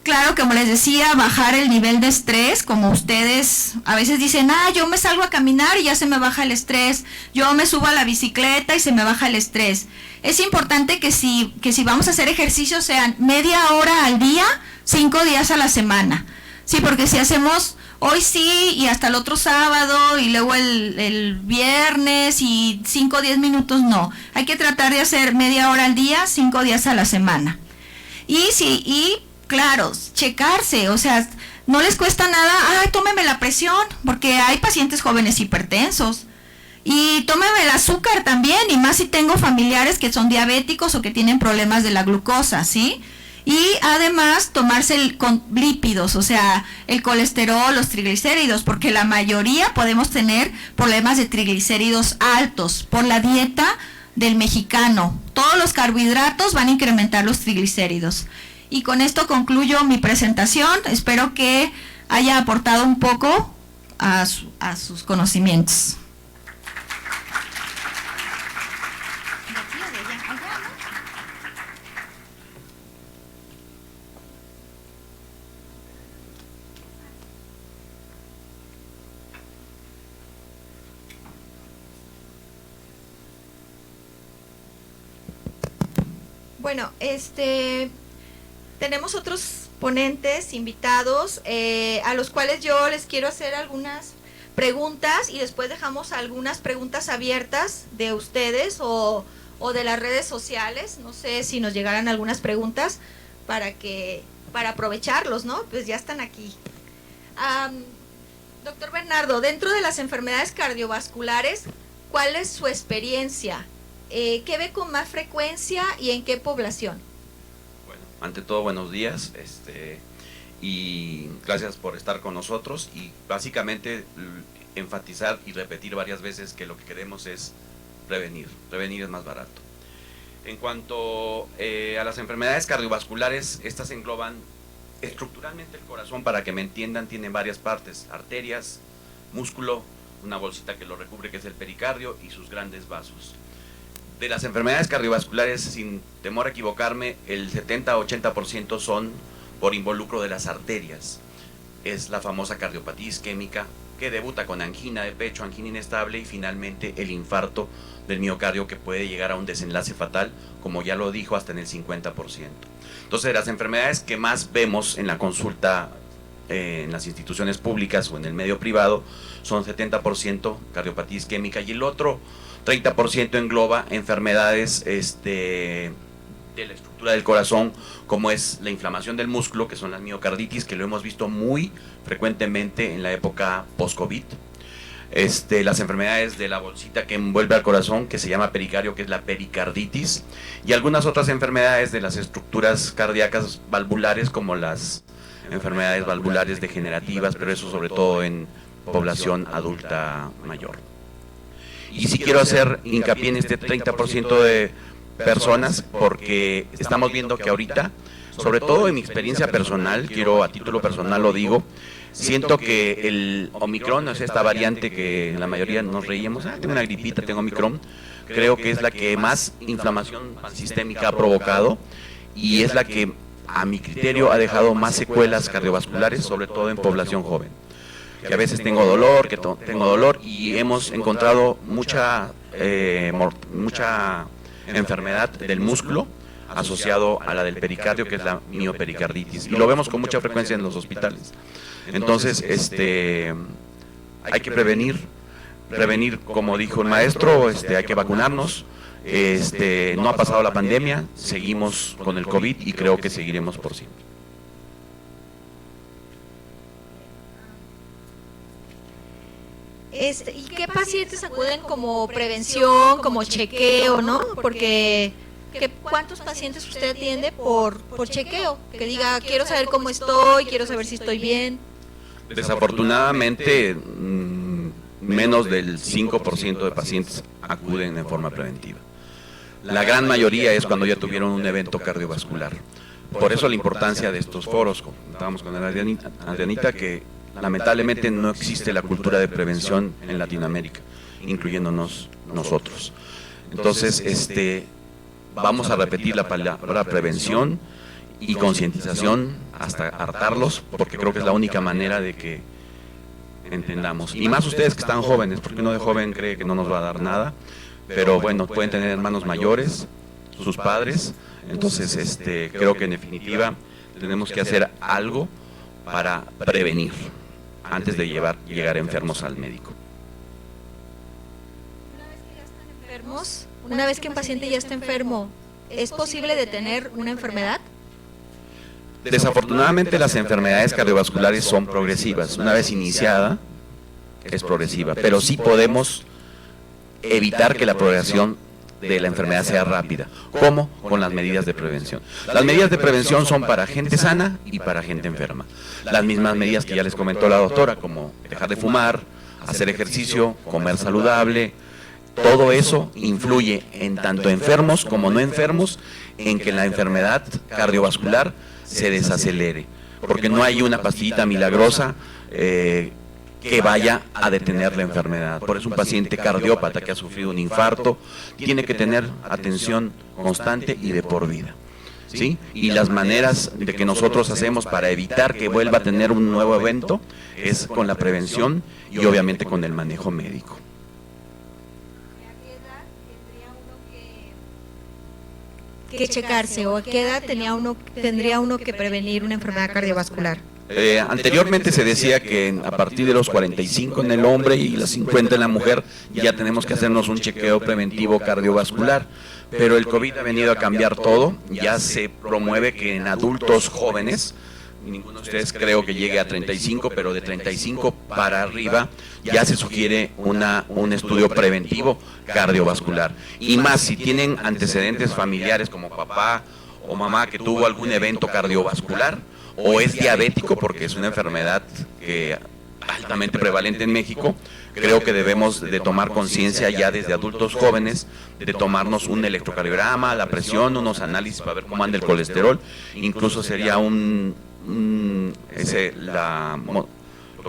S2: Claro, como les decía, bajar el nivel de estrés, como ustedes a veces dicen, yo me salgo a caminar y ya se me baja el estrés, yo me subo a la bicicleta y se me baja el estrés. Es importante que si vamos a hacer ejercicio sean media hora al día, 5 días a la semana. Sí, porque si hacemos hoy sí y hasta el otro sábado y luego el viernes y 5 o 10 minutos, no. Hay que tratar de hacer media hora al día, 5 días a la semana. Y claro, checarse, o sea, no les cuesta nada, tómeme la presión, porque hay pacientes jóvenes hipertensos. Y tómeme el azúcar también, y más si tengo familiares que son diabéticos o que tienen problemas de la glucosa, ¿sí? Y además tomarse con lípidos, o sea, el colesterol, los triglicéridos, porque la mayoría podemos tener problemas de triglicéridos altos por la dieta del mexicano. Todos los carbohidratos van a incrementar los triglicéridos. Y con esto concluyo mi presentación. Espero que haya aportado un poco a sus conocimientos.
S6: Bueno, tenemos otros ponentes invitados a los cuales yo les quiero hacer algunas preguntas y después dejamos algunas preguntas abiertas de ustedes o de las redes sociales. No sé si nos llegaran algunas preguntas para aprovecharlos, ¿no? Pues ya están aquí. Doctor Bernardo, dentro de las enfermedades cardiovasculares, ¿cuál es su experiencia? ¿Qué ve con más frecuencia y en qué población?
S7: Bueno, ante todo, buenos días y gracias por estar con nosotros y básicamente enfatizar y repetir varias veces que lo que queremos es prevenir es más barato. En cuanto a las enfermedades cardiovasculares, estas engloban estructuralmente el corazón, para que me entiendan, tienen varias partes: arterias, músculo, una bolsita que lo recubre que es el pericardio y sus grandes vasos. De las enfermedades cardiovasculares, sin temor a equivocarme, el 70-80% son por involucro de las arterias. Es la famosa cardiopatía isquémica, que debuta con angina de pecho, angina inestable y finalmente el infarto del miocardio, que puede llegar a un desenlace fatal, como ya lo dijo, hasta en el 50%. Entonces, las enfermedades que más vemos en la consulta en las instituciones públicas o en el medio privado son 70% cardiopatía isquémica, y el otro 30% engloba enfermedades de la estructura del corazón, como es la inflamación del músculo, que son las miocarditis, que lo hemos visto muy frecuentemente en la época post-COVID. Las enfermedades de la bolsita que envuelve al corazón, que se llama pericardio, que es la pericarditis, y algunas otras enfermedades de las estructuras cardíacas valvulares, como las enfermedades valvulares degenerativas, pero eso sobre todo en población adulta mayor. Y sí quiero hacer hincapié en este 30% de personas, porque estamos viendo que ahorita, sobre todo en mi experiencia personal, a título personal lo digo, siento que el Omicron, es esta variante que la mayoría nos reíamos, tengo una gripita, tengo Omicron, creo que es la que más inflamación sistémica ha provocado y es la que, a mi criterio, ha dejado más secuelas cardiovasculares, sobre todo en población joven. Que a veces tengo dolor, y hemos encontrado mucha enfermedad del músculo asociado a la del pericardio, que es la miopericarditis, y lo vemos con mucha frecuencia en los hospitales. Entonces, hay que prevenir, como dijo el maestro, hay que vacunarnos. No ha pasado la pandemia, seguimos con el COVID y creo que seguiremos por siempre.
S6: ¿Y qué pacientes acuden como prevención, como chequeo, no? Porque ¿cuántos pacientes usted atiende por chequeo? Que diga, quiero saber cómo estoy, quiero saber si estoy bien.
S7: Desafortunadamente, menos del 5% de pacientes acuden en forma preventiva. La gran mayoría es cuando ya tuvieron un evento cardiovascular. Por eso la importancia de estos foros. Estábamos con Adrianita, que lamentablemente no existe la cultura de prevención en Latinoamérica, incluyéndonos nosotros. Entonces, vamos a repetir la palabra prevención y concientización hasta hartarlos, porque creo que es la única manera de que entendamos. Y más ustedes que están jóvenes, porque uno de joven cree que no nos va a dar nada, pero bueno, pueden tener hermanos mayores, sus padres. Entonces, creo que en definitiva tenemos que hacer algo para prevenir antes de llegar enfermos al médico.
S6: Una vez que un paciente ya está enfermo, ¿es posible detener una enfermedad?
S7: Desafortunadamente, las enfermedades cardiovasculares son progresivas. Una vez iniciada, es progresiva, pero sí podemos evitar que la progresión de la enfermedad sea rápida. ¿Cómo? Con las medidas de prevención. Las medidas de prevención son para gente sana y para gente enferma. Las mismas medidas que ya les comentó la doctora, como dejar de fumar, hacer ejercicio, comer saludable. Todo eso influye en tanto enfermos como no enfermos, en que la enfermedad cardiovascular se desacelere, porque no hay una pastillita milagrosa que vaya a detener la enfermedad. Por eso un paciente cardiópata que ha sufrido un infarto tiene que tener atención constante y de por vida, ¿sí? Y las maneras de que nosotros hacemos para evitar que vuelva a tener un nuevo evento es con la prevención y obviamente con el manejo médico.
S6: Que checarse, o a qué edad tendría uno que prevenir una enfermedad cardiovascular.
S7: Anteriormente se decía que a partir de los 45 en el hombre y los 50 en la mujer ya tenemos que hacernos un chequeo preventivo cardiovascular, pero el COVID ha venido a cambiar todo. Ya se promueve que en adultos jóvenes, ninguno de ustedes creo que llegue a 35, pero de 35 para arriba ya se sugiere un estudio preventivo cardiovascular. Y más si tienen antecedentes familiares como papá o mamá que tuvo algún evento cardiovascular, o es diabético, porque es una enfermedad altamente prevalente en México. Creo que debemos de tomar conciencia ya desde adultos jóvenes, de tomarnos un electrocardiograma, la presión, unos análisis para ver cómo anda el colesterol. Incluso sería lo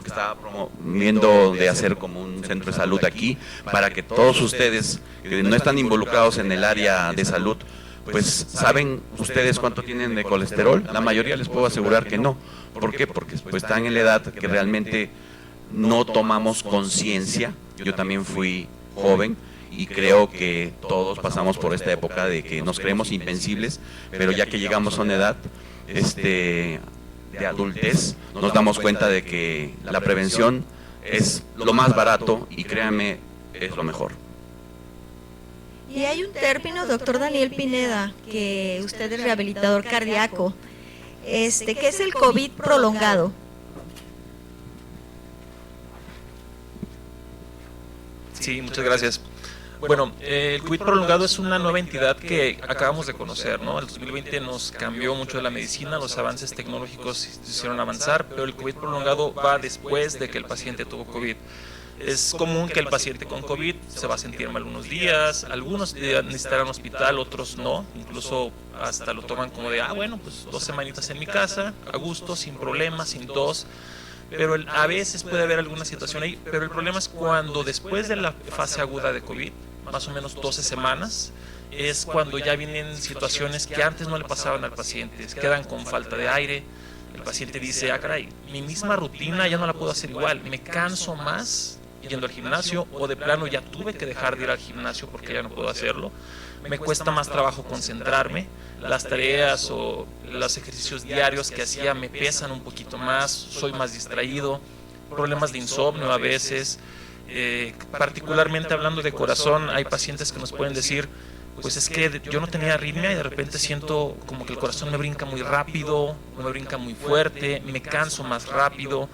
S7: que estaba promoviendo de hacer como un centro de salud aquí, para que todos ustedes que no están involucrados en el área de salud, pues ¿saben ustedes cuánto tienen de colesterol? La mayoría les puedo asegurar que no. ¿Por qué? Porque pues están en la edad que realmente no tomamos conciencia. Yo también fui joven y creo que todos pasamos por esta época de que nos creemos invencibles, pero ya que llegamos a una edad de adultez, nos damos cuenta de que la prevención es lo más barato y créanme, es lo mejor.
S6: Y hay un término, doctor Daniel Pineda, que usted es rehabilitador cardíaco, que es el COVID prolongado.
S8: Sí, muchas gracias. Bueno, el COVID prolongado es una nueva entidad que acabamos de conocer, ¿no? El 2020 nos cambió mucho de la medicina, los avances tecnológicos se hicieron avanzar, pero el COVID prolongado va después de que el paciente tuvo COVID. Es común que el paciente con COVID se va a sentir mal unos días, algunos necesitarán hospital, otros no, incluso hasta lo toman como de, bueno, pues 2 semanitas en mi casa, a gusto, sin problemas, sin tos, pero a veces puede haber alguna situación ahí, pero el problema es cuando después de la fase aguda de COVID, más o menos 12 semanas, es cuando ya vienen situaciones que antes no le pasaban al paciente, quedan con falta de aire, el paciente dice, caray, mi misma rutina ya no la puedo hacer igual, me canso más yendo al gimnasio, o de plano ya tuve que dejar de ir al gimnasio porque ya no puedo hacerlo, me cuesta más trabajo concentrarme, las tareas o los ejercicios diarios que hacía me pesan un poquito más, soy más distraído, problemas de insomnio a veces, particularmente hablando de corazón, hay pacientes que nos pueden decir, pues es que yo no tenía arritmia y de repente siento como que el corazón me brinca muy rápido, me brinca muy fuerte, me canso más rápido.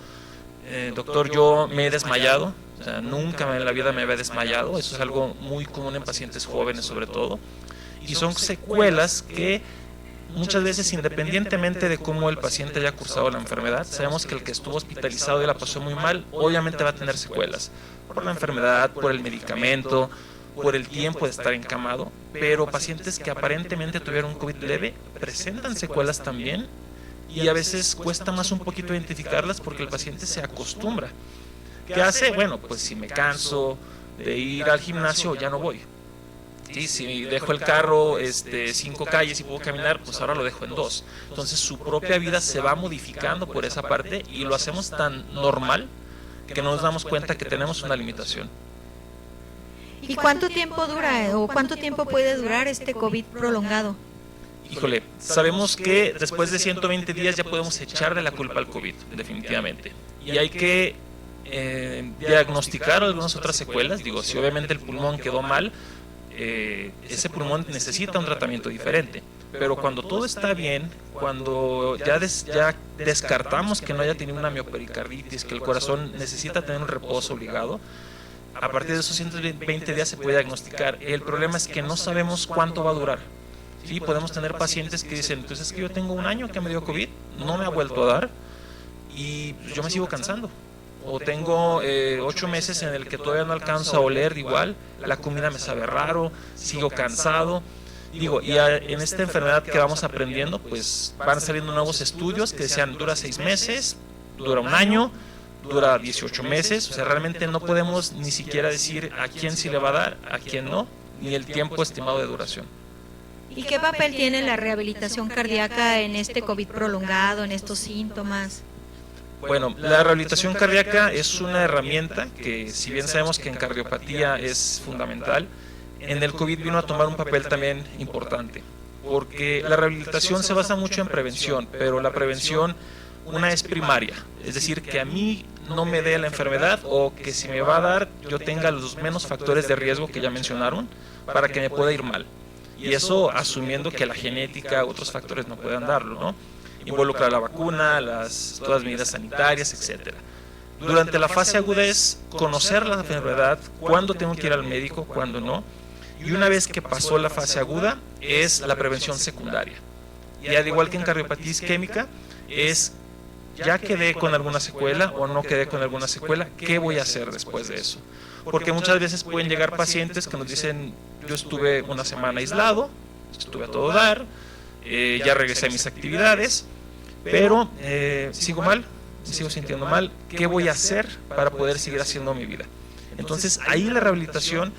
S8: Doctor, yo me he desmayado, o sea, nunca en la vida me había desmayado, eso es algo muy común en pacientes jóvenes sobre todo, y son secuelas que muchas veces, independientemente de cómo el paciente haya cursado la enfermedad, sabemos que el que estuvo hospitalizado y la pasó muy mal, obviamente va a tener secuelas, por la enfermedad, por el medicamento, por el tiempo de estar encamado, pero pacientes que aparentemente tuvieron un COVID leve presentan secuelas también, y a veces cuesta más un poquito identificarlas porque el paciente se acostumbra. ¿Qué hace? Bueno, pues si me canso de ir al gimnasio, ya no voy. ¿Sí? Si dejo el carro 5 calles y puedo caminar, pues ahora lo dejo en 2. Entonces su propia vida se va modificando por esa parte y lo hacemos tan normal que no nos damos cuenta que tenemos una limitación.
S6: ¿Y cuánto tiempo dura o cuánto tiempo puede durar este COVID prolongado?
S8: Híjole, sabemos que después de 120 días ya podemos echarle la culpa al COVID, definitivamente. Y hay que diagnosticar algunas otras secuelas. Digo, si obviamente el pulmón quedó mal, ese pulmón necesita un tratamiento diferente. Pero cuando todo está bien, cuando ya descartamos que no haya tenido una miopericarditis, que el corazón necesita tener un reposo obligado, a partir de esos 120 días se puede diagnosticar. El problema es que no sabemos cuánto va a durar. Sí, podemos tener pacientes que dicen, pues es que yo tengo 1 año que me dio COVID, no me ha vuelto a dar y yo me sigo cansando. O tengo 8 meses en el que todavía no alcanzo a oler igual, la comida me sabe raro, sigo cansado. Digo, en esta enfermedad que vamos aprendiendo, pues van saliendo nuevos estudios que decían dura 6 meses, dura 1 año, dura 18 meses, o sea, realmente no podemos ni siquiera decir a quién sí le va a dar, a quién no, ni el tiempo estimado de duración.
S6: ¿Y qué papel tiene la rehabilitación cardíaca en este COVID prolongado, en estos síntomas?
S8: Bueno, la rehabilitación cardíaca es una herramienta que, si bien sabemos que en cardiopatía es fundamental, en el COVID vino a tomar un papel también importante, porque la rehabilitación se basa mucho en prevención, pero la prevención, una es primaria, es decir, que a mí no me dé la enfermedad o que si me va a dar yo tenga los menos factores de riesgo que ya mencionaron para que me pueda ir mal. Y eso asumiendo que la genética, otros factores no puedan darlo, ¿no? Involucra la vacuna, todas las medidas sanitarias, etcétera. Durante la fase aguda es conocer la enfermedad, cuándo tengo que ir al médico, cuándo no. Y una vez que pasó la fase aguda, es la prevención secundaria. Y al igual que en cardiopatía isquémica, es ya quedé con alguna secuela o no quedé con alguna secuela, ¿qué voy a hacer después de eso? Porque muchas veces pueden llegar pacientes que nos dicen, yo estuve 1 semana aislado, estuve a todo dar, ya regresé a mis actividades, pero sigo mal, me sigo sintiendo mal, ¿qué voy a hacer para poder seguir haciendo mi vida? Entonces ahí la rehabilitación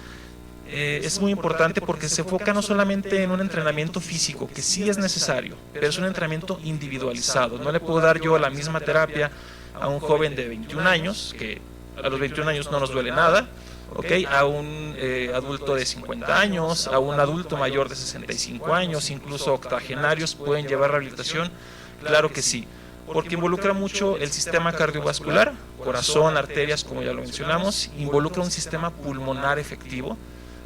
S8: es muy importante porque se enfoca no solamente en un entrenamiento físico, que sí es necesario, pero es un entrenamiento individualizado. No le puedo dar yo la misma terapia a un joven de 21 años, que a los 21 años no nos duele nada, ¿okay? A un adulto de 50 años, a un adulto mayor de 65 años, incluso octogenarios pueden llevar rehabilitación, claro que sí, porque involucra mucho el sistema cardiovascular, corazón, arterias, como ya lo mencionamos, involucra un sistema pulmonar efectivo,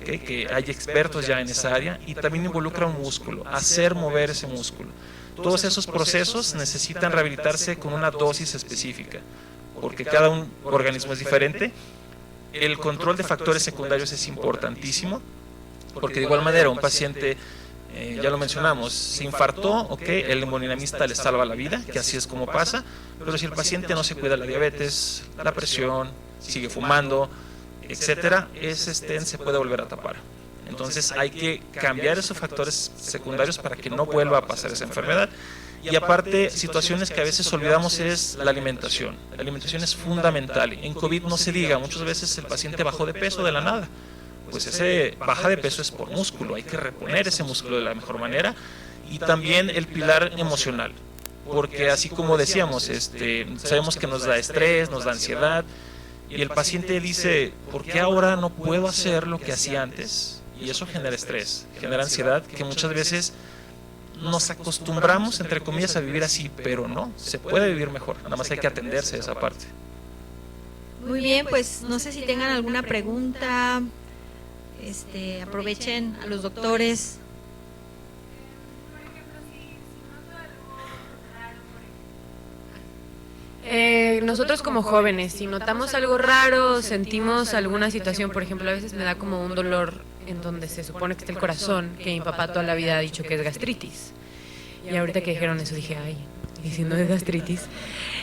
S8: ¿okay? Que hay expertos ya en esa área, y también involucra un músculo, hacer mover ese músculo. Todos esos procesos necesitan rehabilitarse con una dosis específica, porque cada organismo es diferente. El control de factores secundarios es importantísimo, porque de igual manera un paciente, ya lo mencionamos, se infartó, okay, el hemodinamista le salva la vida, que así es como pasa, pero si el paciente no se cuida la diabetes, la presión, sigue fumando, etcétera, ese stent se puede volver a tapar. Entonces hay que cambiar esos factores secundarios para que no vuelva a pasar esa enfermedad. Y aparte, situaciones que a veces olvidamos es la alimentación. La alimentación es fundamental. En COVID no se diga, muchas veces el paciente bajó de peso de la nada. Pues ese baja de peso es por músculo, hay que reponer ese músculo de la mejor manera. Y también el pilar emocional, porque así como decíamos, sabemos que nos da estrés, nos da ansiedad, y el paciente dice, ¿por qué ahora no puedo hacer lo que hacía antes? Y eso genera estrés, genera ansiedad, que muchas veces nos acostumbramos, entre comillas, a vivir así, pero no, se puede vivir mejor, nada más hay que atenderse a esa parte.
S6: Muy bien, pues no sé si tengan alguna pregunta, aprovechen a los doctores.
S9: Nosotros como jóvenes, si notamos algo raro, sentimos alguna situación, por ejemplo, a veces me da como un dolor en donde se supone que está el corazón, que mi papá toda la vida ha dicho que es gastritis. Y ahorita que dijeron eso dije, ay, ¿y si no es gastritis?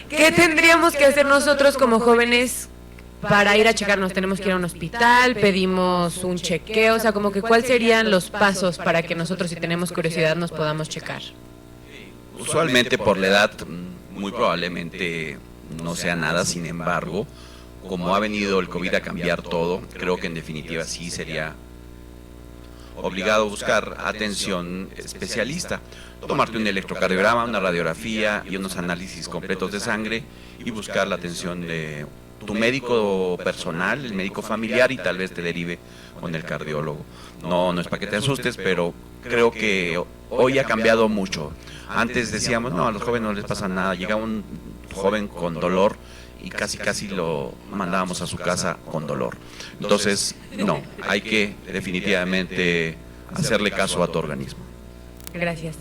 S9: ¿Qué tendríamos que hacer nosotros como jóvenes para ir a checarnos? ¿Tenemos que ir a un hospital? ¿Pedimos un chequeo? O sea, como que ¿cuáles serían los pasos para que nosotros, si tenemos curiosidad, nos podamos checar?
S7: Usualmente por la edad, muy probablemente no sea nada, sin embargo, como ha venido el COVID a cambiar todo, creo que en definitiva sí sería obligado a buscar atención especialista, tomarte un electrocardiograma, una radiografía y unos análisis completos de sangre y buscar la atención de tu médico personal, el médico familiar, y tal vez te derive con el cardiólogo. No es para que te asustes, pero creo que hoy ha cambiado mucho. Antes decíamos, no, a los jóvenes no les pasa nada, llegaba un joven con dolor y casi lo mandábamos a su casa con dolor. Entonces, no, hay que definitivamente hacerle caso a tu organismo.
S9: Gracias.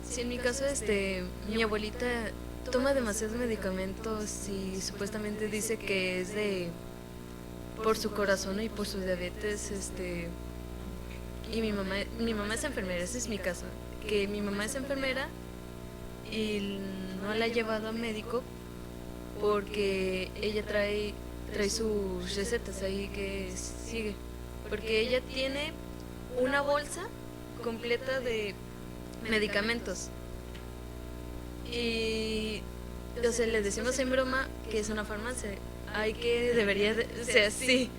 S10: Sí, en mi caso, mi abuelita toma demasiados medicamentos y supuestamente dice que es por su corazón y por su diabetes, y mi mamá es enfermera, ese es mi caso, que mi mamá es enfermera y no la ha llevado a médico porque ella trae sus recetas ahí que sigue, porque ella tiene una bolsa completa de medicamentos y o sea, le decimos en broma que es una farmacia, hay que debería ser así,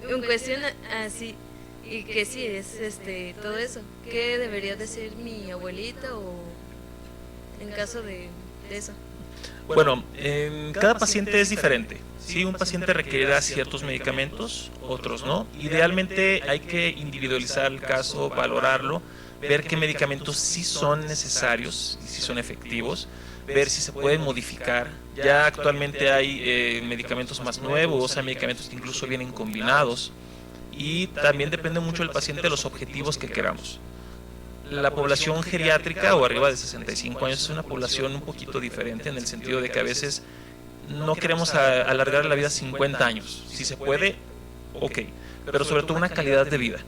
S10: en cuestión así, y que sí es todo eso, ¿qué debería decir mi abuelita o en caso de eso?
S8: Bueno, cada paciente es diferente. Sí, un paciente requerirá ciertos medicamentos, otros no. Idealmente hay que individualizar el caso, valorarlo, ver qué medicamentos sí son necesarios y sí son efectivos, ver si se pueden modificar. Ya actualmente hay medicamentos más nuevos, hay medicamentos que incluso vienen combinados, y también depende mucho del paciente de los objetivos que queramos. La población geriátrica o arriba de 65 años es una población un poquito diferente, en el sentido de que a veces no queremos alargar la vida 50 años. Si se puede, ok, pero sobre todo una calidad de vida.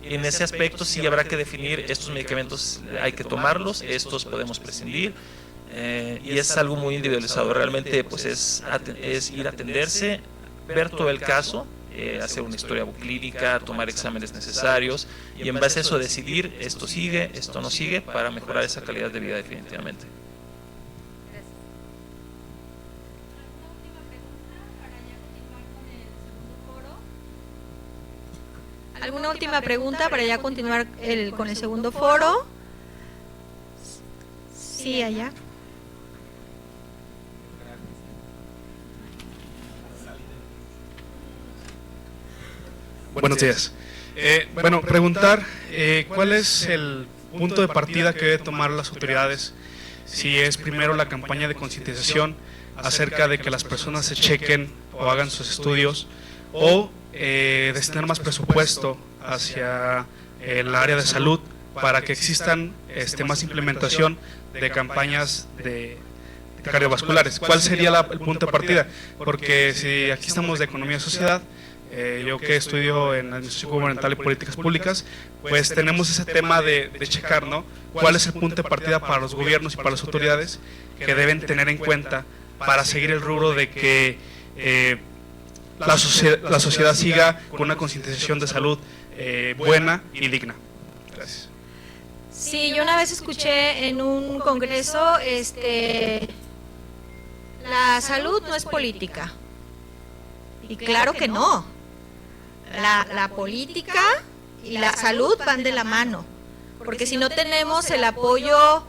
S8: En ese aspecto sí habrá que definir, estos medicamentos hay que tomarlos, estos podemos prescindir, y es algo muy individualizado. Realmente pues es ir a atenderse, ver todo el caso, hacer una historia clínica, tomar exámenes necesarios y en base a eso decidir esto sigue, esto no sigue, para mejorar esa calidad de vida definitivamente.
S6: ¿Alguna última pregunta para ya continuar con el segundo foro? Sí, allá.
S11: Buenos días. Bueno, preguntar cuál es el punto de partida que deben tomar las autoridades, si es primero la campaña de concientización acerca de que las personas se chequen o hagan sus estudios, o destinar más presupuesto hacia el área de salud para que existan más implementación de campañas de cardiovasculares. ¿Cuál sería el punto de partida? Porque si aquí estamos de economía y sociedad, yo que estudio en Administración Gubernamental y Políticas Públicas, pues tenemos ese tema de checar, ¿no? ¿Cuál es el punto de partida para los gobiernos y para las autoridades que deben tener en cuenta para seguir el rubro de que la sociedad siga con una concientización de salud buena y digna? Gracias.
S6: Sí, yo una vez escuché en un congreso, la salud no es política. Y claro que no. La política y la salud van de la mano, porque si no tenemos el apoyo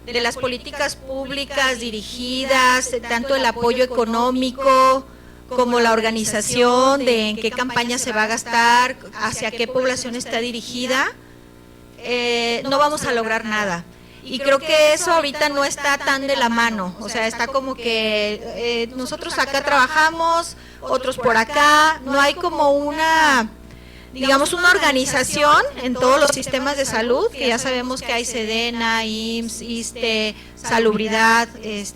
S6: de las políticas públicas dirigidas, tanto el apoyo económico como la organización de en qué campaña se va a gastar, hacia qué población está dirigida, no vamos a lograr nada. Y creo que eso ahorita no está tan de la mano, o sea, está como que nosotros acá trabajamos, otros por acá, no hay como una, digamos, una organización en todos los sistemas de salud, que ya sabemos que hay Sedena, IMSS, ISSSTE, Salubridad,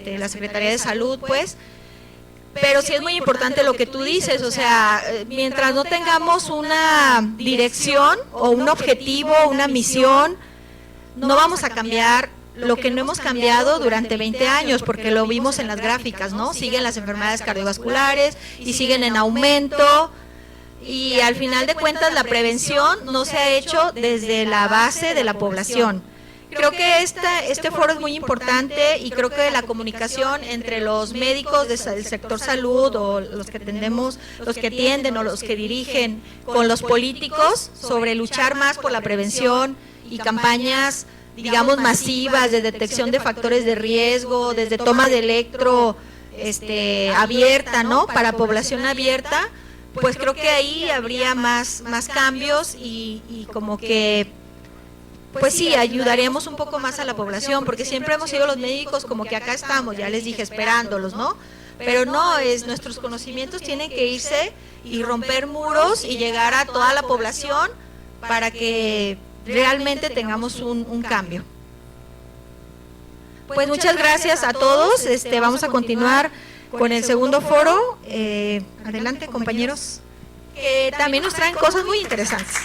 S6: la Secretaría de Salud, pues, pero sí es muy importante lo que tú dices, o sea, mientras no tengamos una dirección o un objetivo, una misión, no vamos a cambiar lo que no hemos cambiado durante 20 años, porque lo vimos en las gráficas, ¿no? Siguen las enfermedades cardiovasculares y siguen en aumento, y al final de cuentas la prevención no se ha hecho desde la base de la población. Creo que este foro es muy importante, y creo que la comunicación entre los médicos del sector salud, o los que atienden o los que dirigen, con los políticos, sobre luchar más por la prevención y campañas, digamos, masivas de detección de factores de riesgo, desde toma de electro abierta, ¿no? Para población abierta, pues creo que ahí habría más cambios, y como que, pues sí, ayudaríamos un poco más a la población, porque siempre hemos sido los médicos como que acá estamos, ya les dije, esperándolos, ¿no? Pero no, nuestros conocimientos tienen que irse y romper muros y llegar a toda la población para que realmente tengamos un cambio. Pues muchas gracias a todos. Vamos a continuar con el segundo foro. Adelante, compañeros, que también nos traen cosas muy interesantes.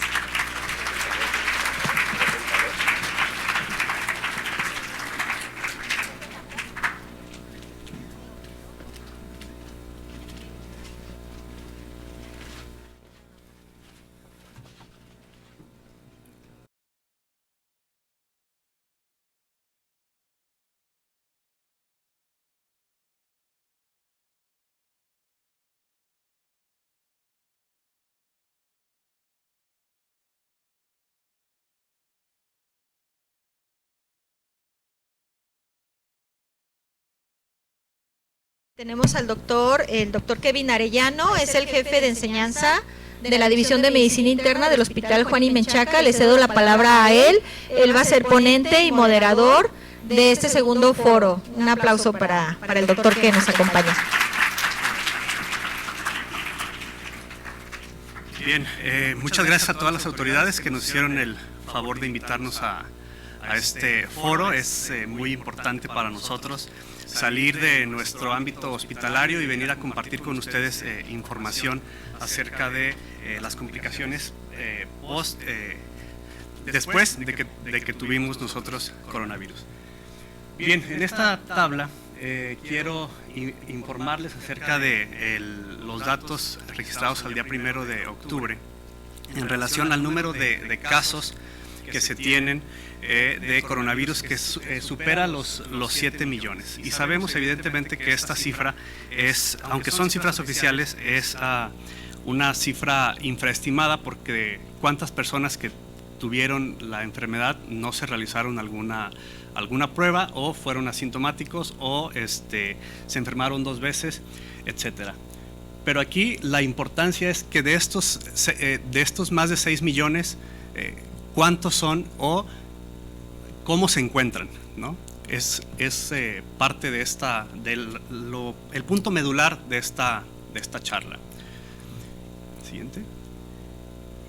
S6: Tenemos al el doctor Kevin Arellano, es el jefe de enseñanza de la División de Medicina Interna del Hospital Juan y Menchaca. Le cedo la palabra a él. Él va a ser ponente y moderador de este segundo foro. Un aplauso para el doctor que nos acompaña.
S12: Bien, muchas gracias a todas las autoridades que nos hicieron el favor de invitarnos a este foro. Es muy importante para nosotros salir de nuestro ámbito hospitalario y venir a compartir con ustedes información acerca de las complicaciones después de que tuvimos nosotros coronavirus. Bien, en esta tabla quiero informarles acerca de los datos registrados al día 1 de octubre en relación al número de casos que se tienen de coronavirus, que supera los 7 millones. Y sabemos evidentemente que esta cifra es, aunque son cifras oficiales, es una cifra infraestimada, porque cuántas personas que tuvieron la enfermedad no se realizaron alguna prueba, o fueron asintomáticos, o se enfermaron 2 veces, etcétera. Pero aquí la importancia es que de estos más de 6 millones, cuántos son o cómo se encuentran, ¿no? Es parte de el punto medular de esta charla. Siguiente.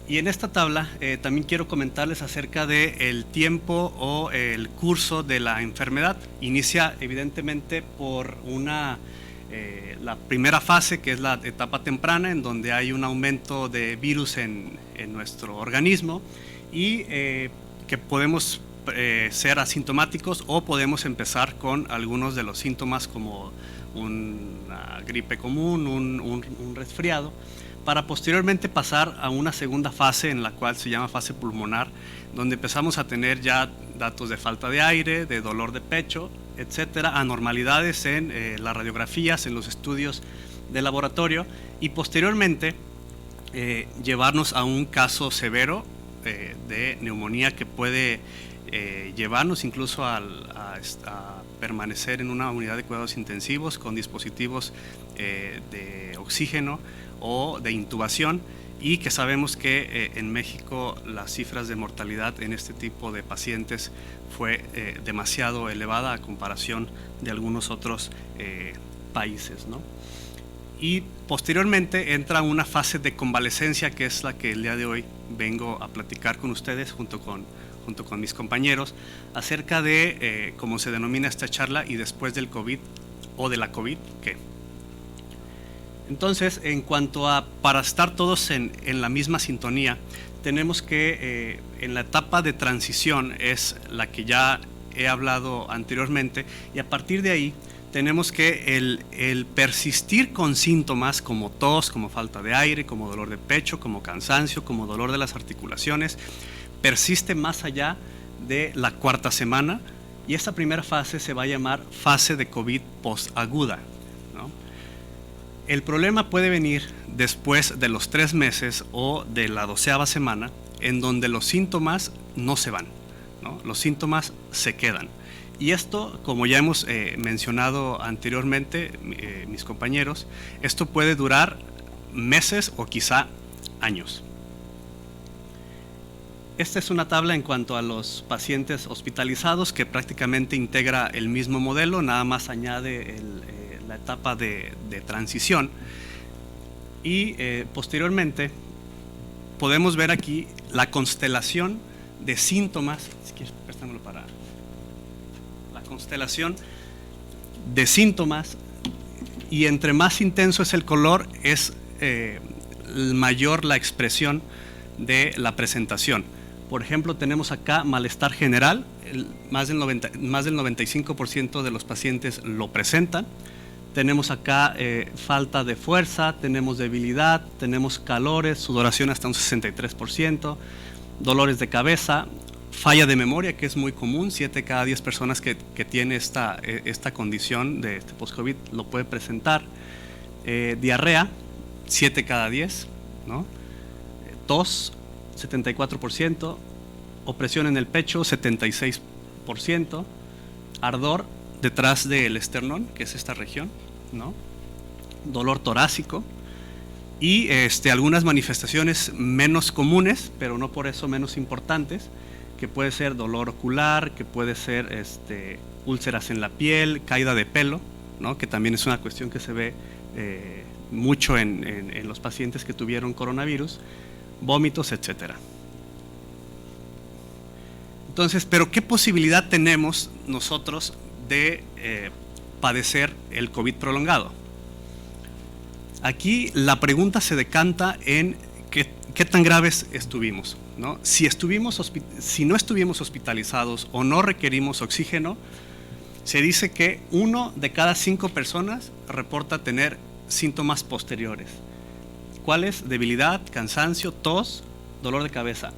S12: Y en esta tabla también quiero comentarles acerca del tiempo o el curso de la enfermedad. Inicia evidentemente por la primera fase, que es la etapa temprana, en donde hay un aumento de virus en nuestro organismo, y que podemos ser asintomáticos, o podemos empezar con algunos de los síntomas como una gripe común, un resfriado, para posteriormente pasar a una segunda fase, en la cual se llama fase pulmonar, donde empezamos a tener ya datos de falta de aire, de dolor de pecho, etcétera, anormalidades en las radiografías, en los estudios de laboratorio, y posteriormente llevarnos a un caso severo de neumonía, que puede llevarnos incluso a permanecer en una unidad de cuidados intensivos con dispositivos de oxígeno o de intubación, y que sabemos que en México las cifras de mortalidad en este tipo de pacientes fue demasiado elevada a comparación de algunos otros países, ¿no? Y posteriormente entra una fase de convalecencia, que es la que el día de hoy vengo a platicar con ustedes junto con mis compañeros acerca de cómo se denomina esta charla, y después del COVID o de la COVID, ¿qué? Entonces, en cuanto a, para estar todos en la misma sintonía, tenemos que en la etapa de transición es la que ya he hablado anteriormente, y a partir de ahí tenemos que el persistir con síntomas como tos, como falta de aire, como dolor de pecho, como cansancio, como dolor de las articulaciones, persiste más allá de la 4ª semana, y esta primera fase se va a llamar fase de COVID postaguda, ¿no? El problema puede venir después de los 3 meses o de la 12ª semana, en donde los síntomas no se van, ¿no? Los síntomas se quedan. Y esto, como ya hemos mencionado anteriormente, mis compañeros, esto puede durar meses o quizá años. Esta es una tabla en cuanto a los pacientes hospitalizados, que prácticamente integra el mismo modelo, nada más añade la etapa de transición. Y posteriormente podemos ver aquí la constelación de síntomas. Si quieres, préstamelo para la constelación de síntomas, y entre más intenso es el color, es mayor la expresión de la presentación. Por ejemplo, tenemos acá malestar general, más del 95% de los pacientes lo presentan. Tenemos acá falta de fuerza, tenemos debilidad, tenemos calores, sudoración hasta un 63%, dolores de cabeza, falla de memoria, que es muy común. 7 cada 10 personas que tiene esta condición de post-COVID lo puede presentar. Diarrea, 7 cada 10, ¿no? Tos, 74%, opresión en el pecho, 76%, ardor detrás del esternón, que es esta región, ¿no? Dolor torácico y algunas manifestaciones menos comunes, pero no por eso menos importantes, que puede ser dolor ocular, que puede ser úlceras en la piel, caída de pelo, ¿no? Que también es una cuestión que se ve mucho en los pacientes que tuvieron coronavirus, vómitos, etcétera. Entonces, ¿pero qué posibilidad tenemos nosotros de padecer el COVID prolongado? Aquí la pregunta se decanta en qué tan graves estuvimos, ¿no? Si no estuvimos hospitalizados o no requerimos oxígeno, se dice que 1 de cada 5 personas reporta tener síntomas posteriores. ¿Cuáles? Debilidad, cansancio, tos, dolor de cabeza.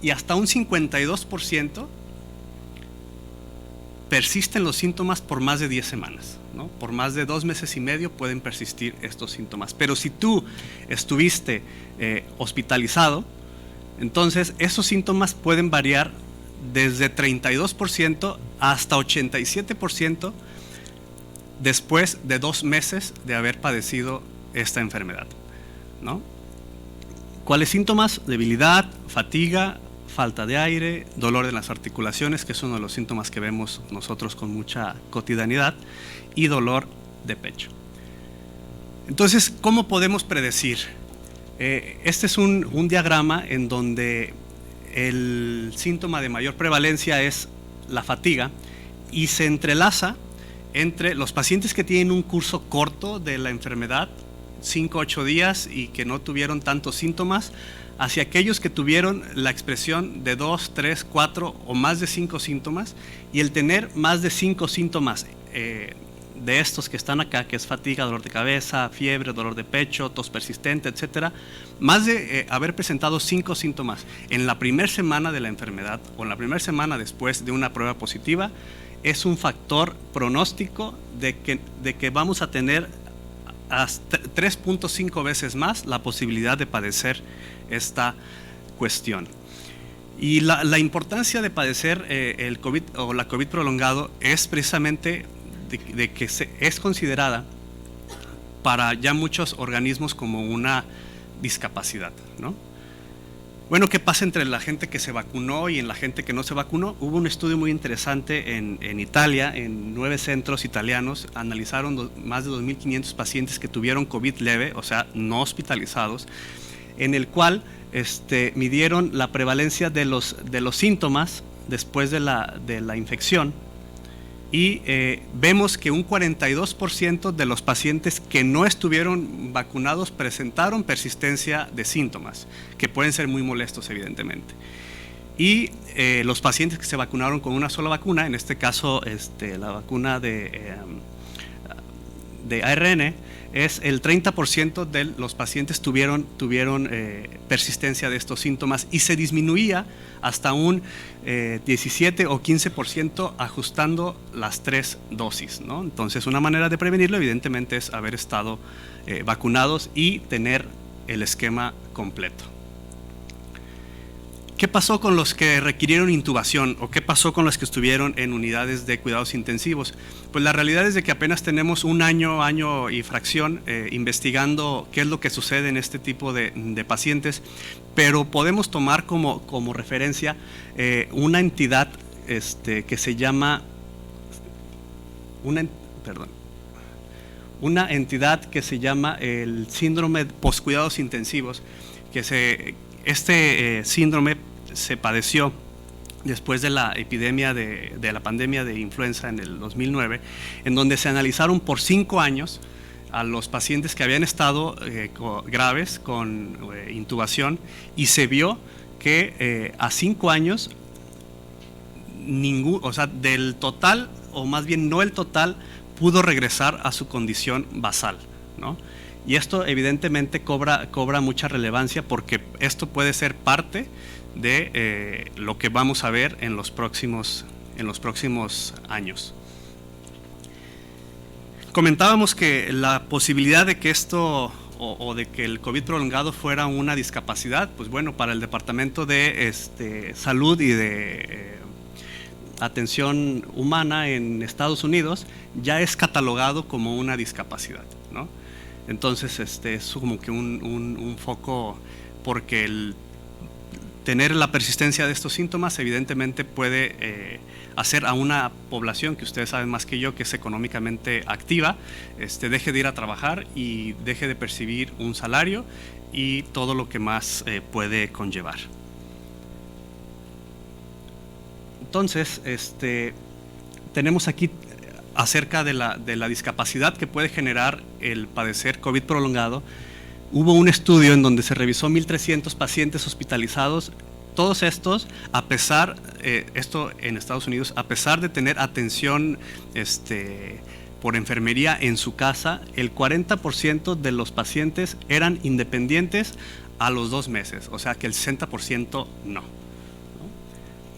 S12: Y hasta un 52% persisten los síntomas por más de 10 semanas, ¿no? Por más de 2 meses y medio pueden persistir estos síntomas. Pero si tú estuviste hospitalizado, entonces esos síntomas pueden variar desde 32% hasta 87% después de 2 meses de haber padecido esta enfermedad, ¿no? ¿Cuáles síntomas? Debilidad, fatiga, falta de aire, dolor en las articulaciones, que es uno de los síntomas que vemos nosotros con mucha cotidianidad, y dolor de pecho. Entonces, ¿cómo podemos predecir? Este es un diagrama en donde el síntoma de mayor prevalencia es la fatiga y se entrelaza entre los pacientes que tienen un curso corto de la enfermedad, 5 o 8 días y que no tuvieron tantos síntomas, hacia aquellos que tuvieron la expresión de 2, 3, 4 o más de 5 síntomas, y el tener más de 5 síntomas de estos que están acá, que es fatiga, dolor de cabeza, fiebre, dolor de pecho, tos persistente, etcétera, más de haber presentado 5 síntomas en la primera semana de la enfermedad o en la primera semana después de una prueba positiva, es un factor pronóstico de que vamos a tener hasta 3.5 veces más la posibilidad de padecer esta cuestión. Y la importancia de padecer el COVID o la COVID prolongado es precisamente de que es considerada para ya muchos organismos como una discapacidad, ¿no? Bueno, ¿qué pasa entre la gente que se vacunó y en la gente que no se vacunó? Hubo un estudio muy interesante en Italia, en 9 centros italianos, analizaron más de 2.500 pacientes que tuvieron COVID leve, o sea, no hospitalizados, en el cual midieron la prevalencia de los síntomas después de la infección, y vemos que un 42% de los pacientes que no estuvieron vacunados presentaron persistencia de síntomas, que pueden ser muy molestos evidentemente. Y los pacientes que se vacunaron con una sola vacuna, en este caso la vacuna de ARN, es el 30% de los pacientes tuvieron persistencia de estos síntomas y se disminuía hasta un 17 o 15% ajustando las 3 dosis, ¿no? Entonces, una manera de prevenirlo evidentemente es haber estado vacunados y tener el esquema completo. ¿Qué pasó con los que requirieron intubación o qué pasó con los que estuvieron en unidades de cuidados intensivos? Pues la realidad es de que apenas tenemos un año y fracción investigando qué es lo que sucede en este tipo de pacientes, pero podemos tomar como referencia una entidad que se llama una entidad que se llama el síndrome postcuidados intensivos, que este síndrome se padeció después de la epidemia de la pandemia de influenza en el 2009, en donde se analizaron por 5 años a los pacientes que habían estado graves con intubación, y se vio que a 5 años del total, o más bien no el total, pudo regresar a su condición basal, ¿no? Y esto evidentemente cobra mucha relevancia, porque esto puede ser parte de lo que vamos a ver en los próximos años. Comentábamos que la posibilidad de que esto o de que el COVID prolongado fuera una discapacidad, pues bueno, para el Departamento de Salud y de atención humana en Estados Unidos ya es catalogado como una discapacidad, ¿no? Entonces es como que un foco, porque el tener la persistencia de estos síntomas evidentemente puede hacer a una población que ustedes saben más que yo que es económicamente activa, deje de ir a trabajar y deje de percibir un salario y todo lo que más puede conllevar. Entonces, tenemos aquí acerca de la discapacidad que puede generar el padecer COVID prolongado. Hubo un estudio en donde se revisó 1.300 pacientes hospitalizados. Todos estos, a pesar, esto en Estados Unidos, a pesar de tener atención por enfermería en su casa, el 40% de los pacientes eran independientes a los 2 meses, o sea que el 60% no.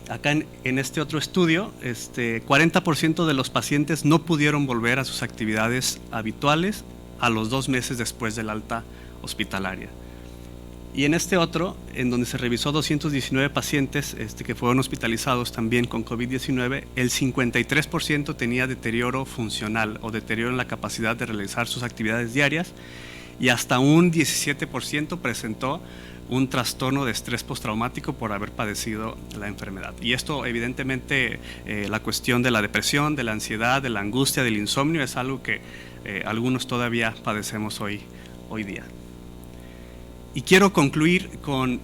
S12: Acá en este otro estudio, 40% de los pacientes no pudieron volver a sus actividades habituales a los 2 meses después del alta hospitalaria. Y en este otro, en donde se revisó 219 pacientes que fueron hospitalizados también con COVID-19, el 53% tenía deterioro funcional o deterioro en la capacidad de realizar sus actividades diarias y hasta un 17% presentó un trastorno de estrés postraumático por haber padecido la enfermedad. Y esto evidentemente la cuestión de la depresión, de la ansiedad, de la angustia, del insomnio es algo que algunos todavía padecemos hoy día. Y quiero concluir con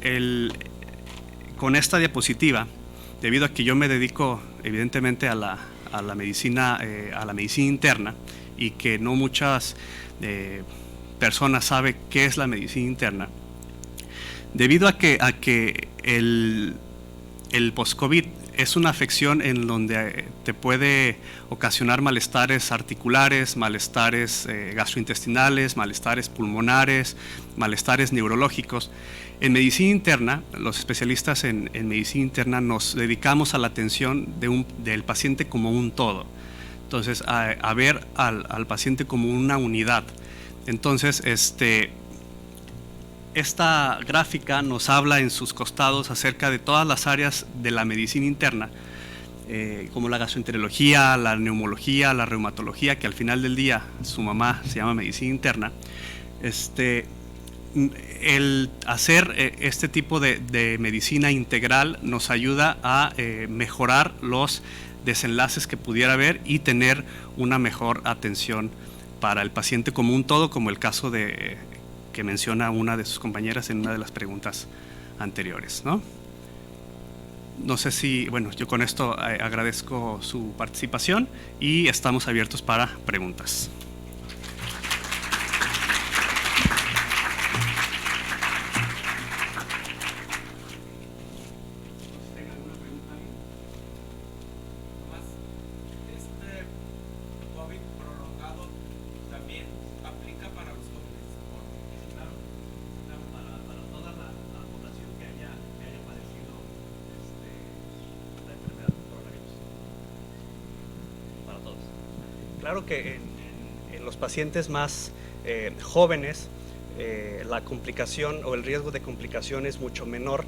S12: esta diapositiva, debido a que yo me dedico evidentemente a la medicina interna y que no muchas personas saben qué es la medicina interna. Debido a que el post-COVID es una afección en donde te puede ocasionar malestares articulares, malestares gastrointestinales, malestares pulmonares, malestares neurológicos. En medicina interna, los especialistas en medicina interna nos dedicamos a la atención del paciente como un todo. Entonces, a ver al paciente como una unidad. Entonces, esta gráfica nos habla en sus costados acerca de todas las áreas de la medicina interna, como la gastroenterología, la neumología, la reumatología, que al final del día su mamá se llama medicina interna. El hacer este tipo de medicina integral nos ayuda a mejorar los desenlaces que pudiera haber y tener una mejor atención para el paciente como un todo, como el caso que menciona una de sus compañeras en una de las preguntas anteriores, ¿no? No sé si, bueno, yo con esto agradezco su participación y estamos abiertos para preguntas. Claro que en los pacientes más jóvenes la complicación o el riesgo de complicación es mucho menor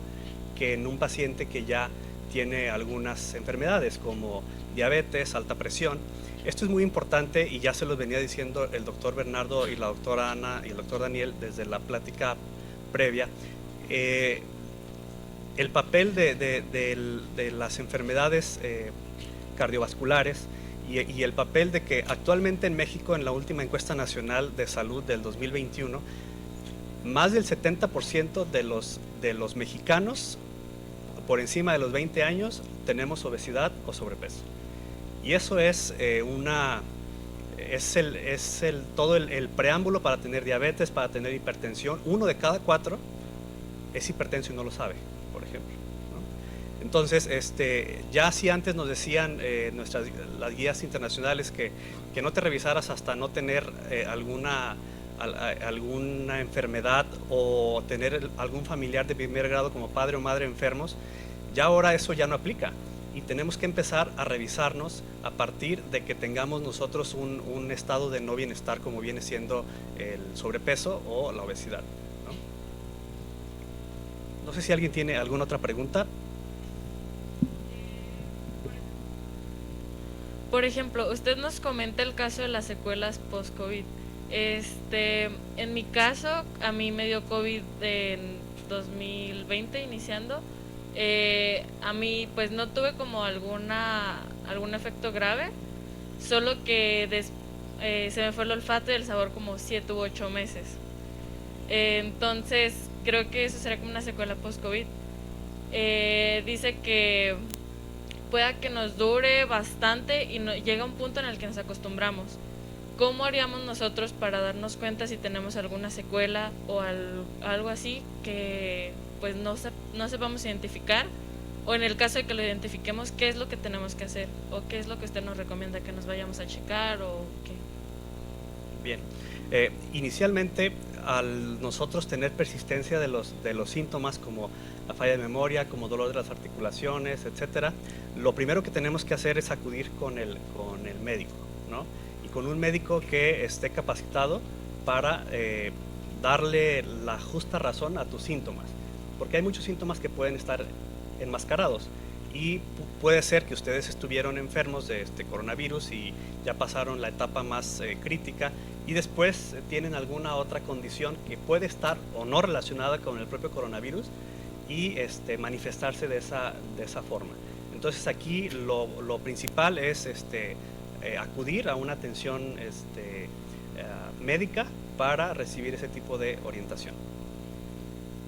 S12: que en un paciente que ya tiene algunas enfermedades como diabetes, alta presión. Esto es muy importante y ya se los venía diciendo el doctor Bernardo y la doctora Ana y el doctor Daniel desde la plática previa. El papel de las enfermedades cardiovasculares y el papel de que actualmente en México, en la última encuesta nacional de salud del 2021, más del 70% de los mexicanos por encima de los 20 años tenemos obesidad o sobrepeso. Y eso es todo el preámbulo para tener diabetes, para tener hipertensión. 1 de cada 4 es hipertenso y no lo sabe, por ejemplo. Entonces, ya si antes nos decían las guías internacionales que no te revisaras hasta no tener alguna enfermedad o tener algún familiar de primer grado como padre o madre enfermos, ya ahora eso ya no aplica y tenemos que empezar a revisarnos a partir de que tengamos nosotros un estado de no bienestar como viene siendo el sobrepeso o la obesidad, ¿no? No sé si alguien tiene alguna otra pregunta.
S13: por ejemplo, usted nos comenta el caso de las secuelas post-COVID. En mi caso, a mí me dio COVID en 2020 iniciando. A mí pues no tuve como algún efecto grave, solo que se me fue el olfato y el sabor como 7 u 8 meses. Entonces creo que eso sería como una secuela post-COVID. Dice que pueda que nos dure bastante y llega un punto en el que nos acostumbramos. ¿Cómo haríamos nosotros para darnos cuenta si tenemos alguna secuela o algo así que pues no sepamos identificar? O en el caso de que lo identifiquemos, ¿qué es lo que tenemos que hacer? ¿O qué es lo que usted nos recomienda que nos vayamos a checar o qué?
S12: Bien, inicialmente al nosotros tener persistencia de los síntomas como la falla de memoria, como dolor de las articulaciones, etcétera, lo primero que tenemos que hacer es acudir con el médico, ¿no? Y con un médico que esté capacitado para darle la justa razón a tus síntomas, porque hay muchos síntomas que pueden estar enmascarados y puede ser que ustedes estuvieron enfermos de este coronavirus y ya pasaron la etapa más crítica y después tienen alguna otra condición que puede estar o no relacionada con el propio coronavirus y manifestarse de esa forma. Entonces aquí lo principal es acudir a una atención médica para recibir ese tipo de orientación.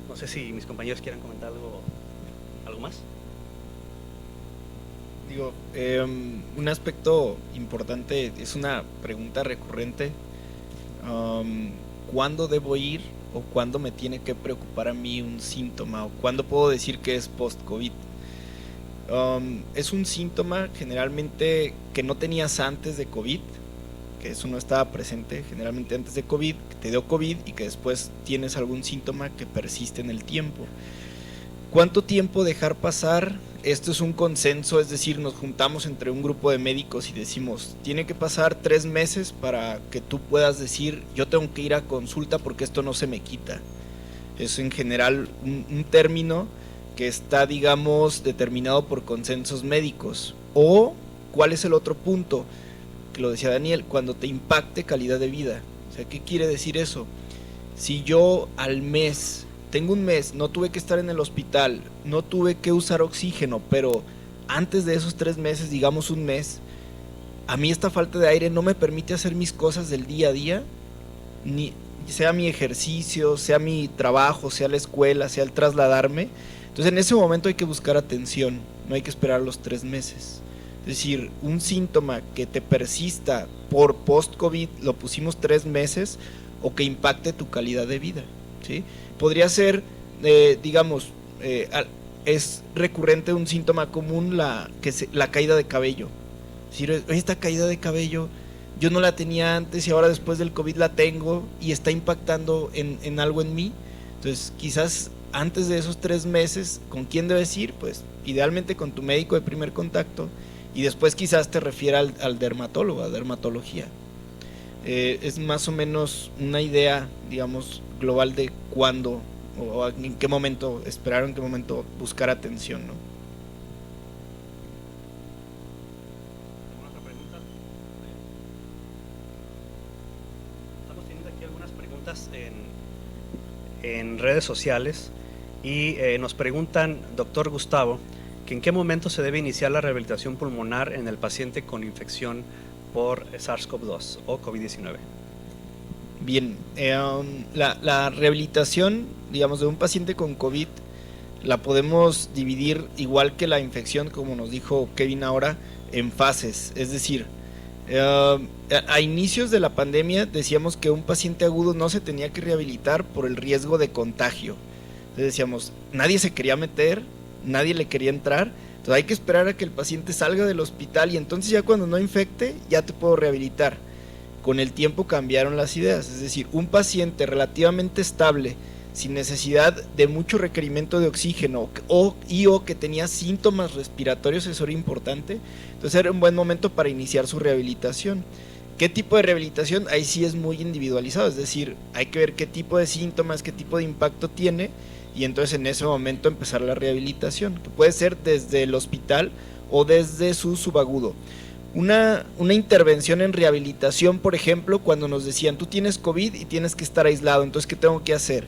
S12: No sé si mis compañeros quieran comentar algo más.
S14: Digo, un aspecto importante, es una pregunta recurrente, ¿cuándo debo ir o cuándo me tiene que preocupar a mí un síntoma o cuándo puedo decir que es post-COVID? Es un síntoma generalmente que no tenías antes de COVID, que eso no estaba presente generalmente antes de COVID, que te dio COVID y que después tienes algún síntoma que persiste en el tiempo. ¿Cuánto tiempo dejar pasar? Esto es un consenso, es decir, nos juntamos entre un grupo de médicos y decimos, tiene que pasar 3 meses para que tú puedas decir, yo tengo que ir a consulta porque esto no se me quita. Es en general un término que está, digamos, determinado por consensos médicos. O, ¿cuál es el otro punto? Que lo decía Daniel, cuando te impacte calidad de vida. O sea, ¿qué quiere decir eso? Si yo al mes, tengo un mes, no tuve que estar en el hospital, no tuve que usar oxígeno, pero antes de esos 3 meses, digamos un mes, a mí esta falta de aire no me permite hacer mis cosas del día a día, ni sea mi ejercicio, sea mi trabajo, sea la escuela, sea el trasladarme. Entonces en ese momento hay que buscar atención, no hay que esperar los 3 meses. Es decir, un síntoma que te persista por post-COVID, lo pusimos 3 meses, o que impacte tu calidad de vida, ¿sí? Podría ser, digamos, es recurrente un síntoma común la caída de cabello. Es decir, esta caída de cabello yo no la tenía antes y ahora después del COVID la tengo y está impactando en algo en mí. Entonces quizás antes de esos 3 meses, ¿con quién debes ir? Pues idealmente con tu médico de primer contacto y después quizás te refiera al dermatólogo, a dermatología. Es más o menos una idea, digamos, global de cuándo o en qué momento esperar, en qué momento buscar atención, ¿no?
S12: ¿Alguna otra pregunta? Estamos teniendo aquí algunas preguntas en redes sociales y nos preguntan, doctor Gustavo, que en qué momento se debe iniciar la rehabilitación pulmonar en el paciente con infección por SARS-CoV-2 o COVID-19.
S14: Bien, la rehabilitación, digamos, de un paciente con COVID la podemos dividir igual que la infección, como nos dijo Kevin ahora, en fases. Es decir, a inicios de la pandemia decíamos que un paciente agudo no se tenía que rehabilitar por el riesgo de contagio. Entonces decíamos, nadie se quería meter, nadie le quería entrar. Entonces hay que esperar a que el paciente salga del hospital y entonces ya cuando no infecte ya te puedo rehabilitar. Con el tiempo cambiaron las ideas, es decir, un paciente relativamente estable, sin necesidad de mucho requerimiento de oxígeno o que tenía síntomas respiratorios, eso era importante, entonces era un buen momento para iniciar su rehabilitación. ¿Qué tipo de rehabilitación? Ahí sí es muy individualizado, es decir, hay que ver qué tipo de síntomas, qué tipo de impacto tiene y entonces en ese momento empezar la rehabilitación, que puede ser desde el hospital o desde su subagudo. una intervención en rehabilitación, por ejemplo, cuando nos decían, tú tienes COVID y tienes que estar aislado, entonces, ¿qué tengo que hacer?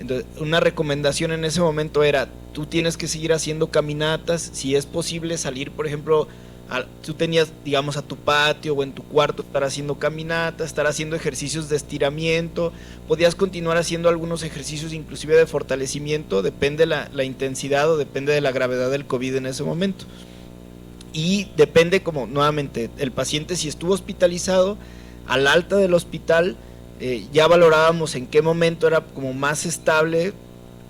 S14: Entonces, una recomendación en ese momento era, tú tienes que seguir haciendo caminatas, si es posible salir, por ejemplo, tú tenías, digamos, a tu patio o en tu cuarto estar haciendo caminatas, estar haciendo ejercicios de estiramiento, podías continuar haciendo algunos ejercicios inclusive de fortalecimiento, depende la intensidad o depende de la gravedad del COVID en ese momento. Y depende, como nuevamente, el paciente si estuvo hospitalizado, al alta del hospital, ya valorábamos en qué momento era como más estable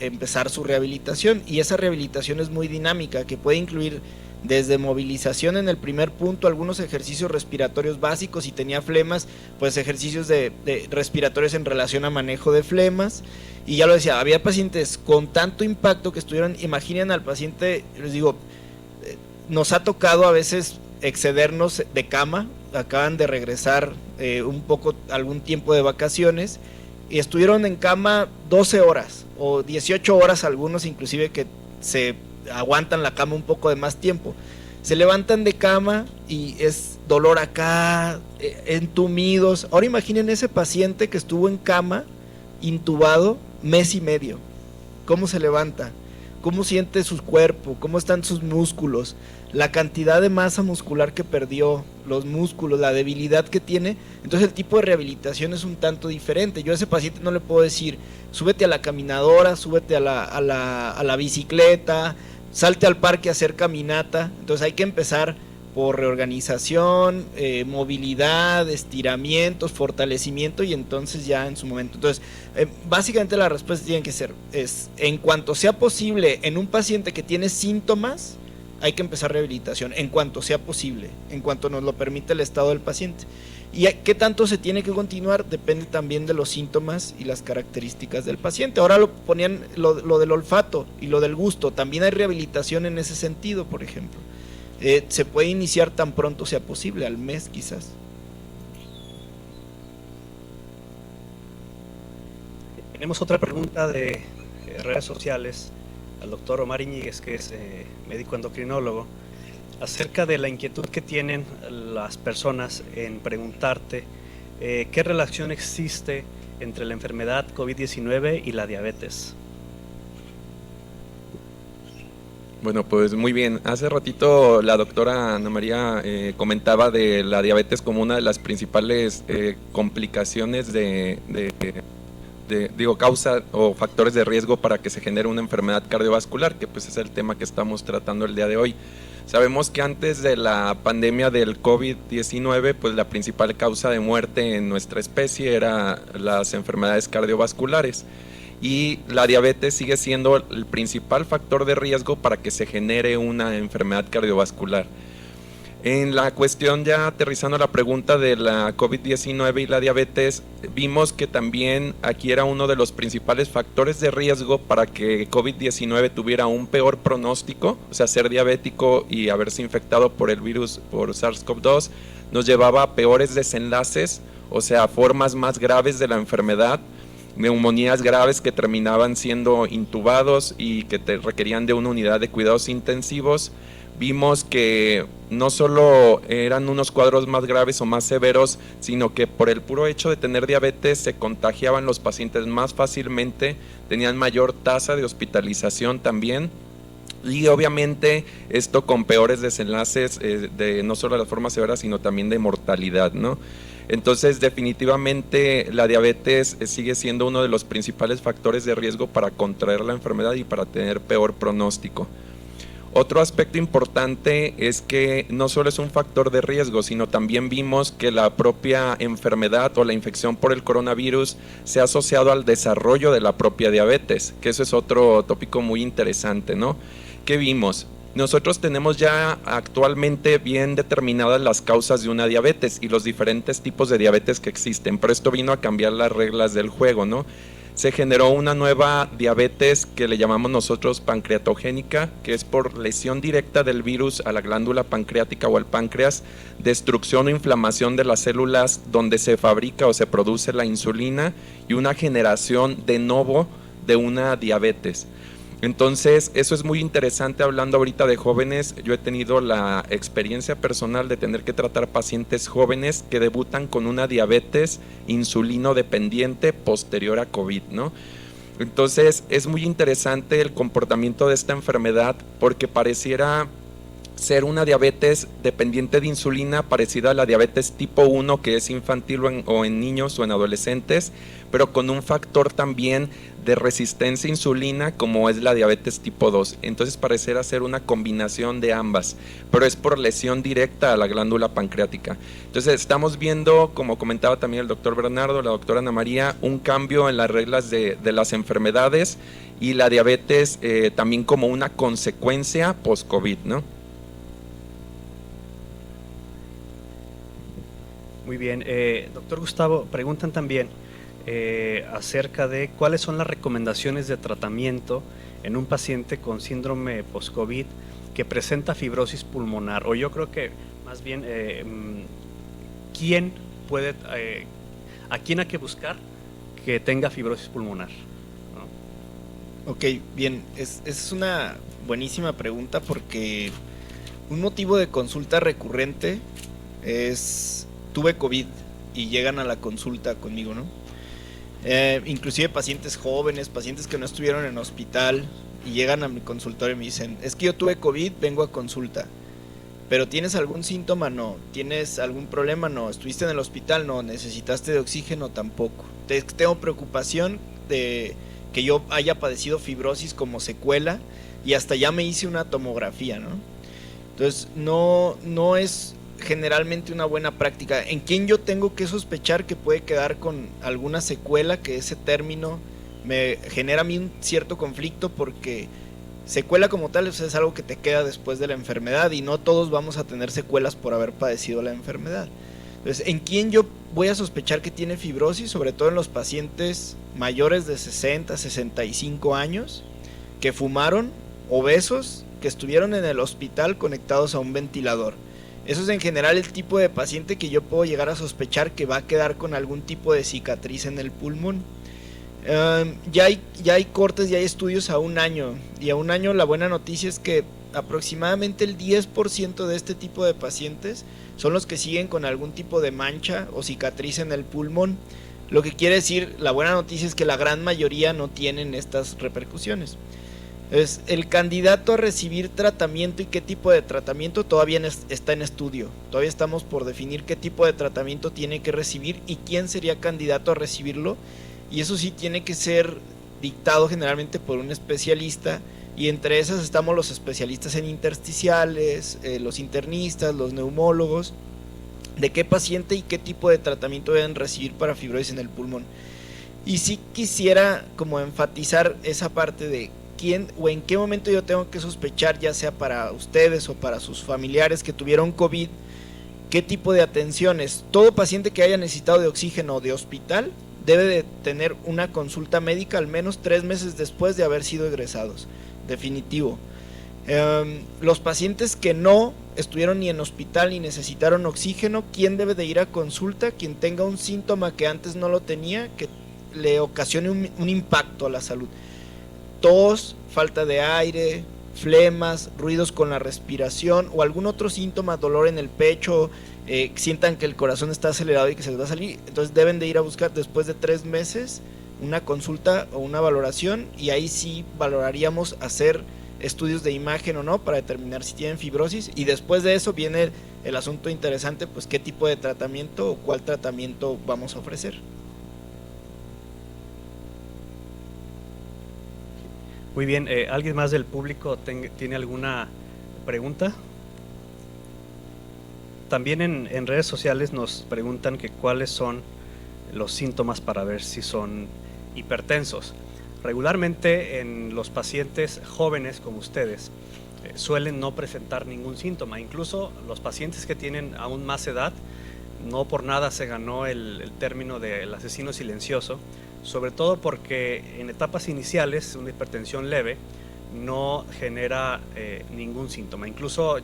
S14: empezar su rehabilitación, y esa rehabilitación es muy dinámica, que puede incluir desde movilización en el primer punto, algunos ejercicios respiratorios básicos, si tenía flemas, pues ejercicios de respiratorios en relación a manejo de flemas, y ya lo decía, había pacientes con tanto impacto que estuvieron, imaginen al paciente, les digo, nos ha tocado a veces excedernos de cama, acaban de regresar un poco, algún tiempo de vacaciones, y estuvieron en cama 12 horas, o 18 horas algunos inclusive que se aguantan la cama un poco de más tiempo, se levantan de cama y es dolor acá, entumidos. Ahora imaginen ese paciente que estuvo en cama, intubado, mes y medio, ¿cómo se levanta? ¿Cómo siente su cuerpo? ¿Cómo están sus músculos? La cantidad de masa muscular que perdió, los músculos, la debilidad que tiene. Entonces el tipo de rehabilitación es un tanto diferente. Yo a ese paciente no le puedo decir, súbete a la caminadora, súbete a la bicicleta, salte al parque a hacer caminata. Entonces hay que empezar por reorganización, movilidad, estiramientos, fortalecimiento, y entonces ya en su momento. Entonces, básicamente la respuesta tiene que ser, en cuanto sea posible, en un paciente que tiene síntomas, hay que empezar rehabilitación, en cuanto sea posible, en cuanto nos lo permite el estado del paciente. Y qué tanto se tiene que continuar depende también de los síntomas y las características del paciente. Ahora lo ponían lo del olfato y lo del gusto, también hay rehabilitación en ese sentido, por ejemplo. Se puede iniciar tan pronto sea posible, al mes quizás.
S12: Tenemos otra pregunta de redes sociales al doctor Omar Iñiguez, que es médico endocrinólogo, acerca de la inquietud que tienen las personas en preguntarte qué relación existe entre la enfermedad COVID-19 y la diabetes.
S15: Bueno, pues muy bien. Hace ratito la doctora Ana María comentaba de la diabetes como una de las principales complicaciones causa o factores de riesgo para que se genere una enfermedad cardiovascular, que pues es el tema que estamos tratando el día de hoy. Sabemos que antes de la pandemia del COVID-19, pues la principal causa de muerte en nuestra especie era las enfermedades cardiovasculares. Y la diabetes sigue siendo el principal factor de riesgo para que se genere una enfermedad cardiovascular. En la cuestión, ya aterrizando la pregunta de la COVID-19 y la diabetes, vimos que también aquí era uno de los principales factores de riesgo para que COVID-19 tuviera un peor pronóstico, o sea, ser diabético y haberse infectado por el virus, por SARS-CoV-2, nos llevaba a peores desenlaces, o sea, formas más graves de la enfermedad, neumonías graves que terminaban siendo intubados y que requerían de una unidad de cuidados intensivos. Vimos que no solo eran unos cuadros más graves o más severos, sino que por el puro hecho de tener diabetes se contagiaban los pacientes más fácilmente, tenían mayor tasa de hospitalización también, y obviamente esto con peores desenlaces de no solo las formas severas, sino también de mortalidad, ¿no? Entonces, definitivamente la diabetes sigue siendo uno de los principales factores de riesgo para contraer la enfermedad y para tener peor pronóstico. Otro aspecto importante es que no solo es un factor de riesgo, sino también vimos que la propia enfermedad o la infección por el coronavirus se ha asociado al desarrollo de la propia diabetes, que eso es otro tópico muy interesante, ¿no? ¿Qué vimos? Nosotros tenemos ya actualmente bien determinadas las causas de una diabetes y los diferentes tipos de diabetes que existen, pero esto vino a cambiar las reglas del juego, ¿no? Se generó una nueva diabetes que le llamamos nosotros pancreatogénica, que es por lesión directa del virus a la glándula pancreática o al páncreas, destrucción o inflamación de las células donde se fabrica o se produce la insulina y una generación de nuevo de una diabetes. Entonces, eso es muy interesante hablando ahorita de jóvenes. Yo he tenido la experiencia personal de tener que tratar pacientes jóvenes que debutan con una diabetes insulino dependiente posterior a COVID, ¿no? Entonces, es muy interesante el comportamiento de esta enfermedad porque pareciera ser una diabetes dependiente de insulina parecida a la diabetes tipo 1 que es infantil o en niños o en adolescentes, pero con un factor también de resistencia a insulina como es la diabetes tipo 2. Entonces pareciera ser una combinación de ambas, pero es por lesión directa a la glándula pancreática. Entonces estamos viendo, como comentaba también el doctor Bernardo, la doctora Ana María, un cambio en las reglas de las enfermedades y la diabetes también como una consecuencia post-COVID, ¿no?
S12: Muy bien, doctor Gustavo, preguntan también acerca de cuáles son las recomendaciones de tratamiento en un paciente con síndrome post-COVID que presenta fibrosis pulmonar, o yo creo que más bien, ¿quién puede, a quién hay que buscar que tenga fibrosis pulmonar? ¿No?
S14: Ok, bien, es una buenísima pregunta porque un motivo de consulta recurrente es tuve COVID y llegan a la consulta conmigo, ¿no? Inclusive pacientes jóvenes, pacientes que no estuvieron en hospital y llegan a mi consultorio y me dicen, es que yo tuve COVID, vengo a consulta, pero ¿tienes algún síntoma? No. ¿Tienes algún problema? No. ¿Estuviste en el hospital? No. ¿Necesitaste de oxígeno? Tampoco. Tengo preocupación de que yo haya padecido fibrosis como secuela y hasta ya me hice una tomografía, ¿no? Entonces no es generalmente una buena práctica. ¿En quién yo tengo que sospechar que puede quedar con alguna secuela? Que ese término me genera a mí un cierto conflicto porque secuela como tal es algo que te queda después de la enfermedad y no todos vamos a tener secuelas por haber padecido la enfermedad. Entonces, ¿en quién yo voy a sospechar que tiene fibrosis? Sobre todo en los pacientes mayores de 60, 65 años que fumaron, obesos, que estuvieron en el hospital conectados a un ventilador. Eso es en general el tipo de paciente que yo puedo llegar a sospechar que va a quedar con algún tipo de cicatriz en el pulmón. Ya hay cortes, ya hay estudios a un año, y a un año la buena noticia es que aproximadamente el 10% de este tipo de pacientes son los que siguen con algún tipo de mancha o cicatriz en el pulmón. Lo que quiere decir, la buena noticia es que la gran mayoría no tienen estas repercusiones. Es el candidato a recibir tratamiento y qué tipo de tratamiento todavía está en estudio. Todavía estamos por definir qué tipo de tratamiento tiene que recibir y quién sería candidato a recibirlo. Y eso sí tiene que ser dictado generalmente por un especialista. Y entre esas estamos los especialistas en intersticiales, los internistas, los neumólogos, de qué paciente y qué tipo de tratamiento deben recibir para fibrosis en el pulmón. Y sí quisiera como enfatizar esa parte de quién o en qué momento yo tengo que sospechar, ya sea para ustedes o para sus familiares que tuvieron COVID, qué tipo de atenciones. Todo paciente que haya necesitado de oxígeno o de hospital debe de tener una consulta médica al menos 3 meses después de haber sido egresados, definitivo. Los pacientes que no estuvieron ni en hospital ni necesitaron oxígeno, ¿quién debe de ir a consulta? Quien tenga un síntoma que antes no lo tenía, que le ocasione un impacto a la salud. Tos, falta de aire, flemas, ruidos con la respiración o algún otro síntoma, dolor en el pecho, sientan que el corazón está acelerado y que se les va a salir, entonces deben de ir a buscar después de 3 meses una consulta o una valoración y ahí sí valoraríamos hacer estudios de imagen o no para determinar si tienen fibrosis y después de eso viene el asunto interesante, pues qué tipo de tratamiento o cuál tratamiento vamos a ofrecer.
S12: Muy bien, ¿alguien más del público tiene alguna pregunta? También en redes sociales nos preguntan que cuáles son los síntomas para ver si son hipertensos. Regularmente en los pacientes jóvenes como ustedes suelen no presentar ningún síntoma, incluso los pacientes que tienen aún más edad, no por nada se ganó el término del asesino silencioso, sobre todo porque en etapas iniciales una hipertensión leve no genera ningún síntoma. Incluso,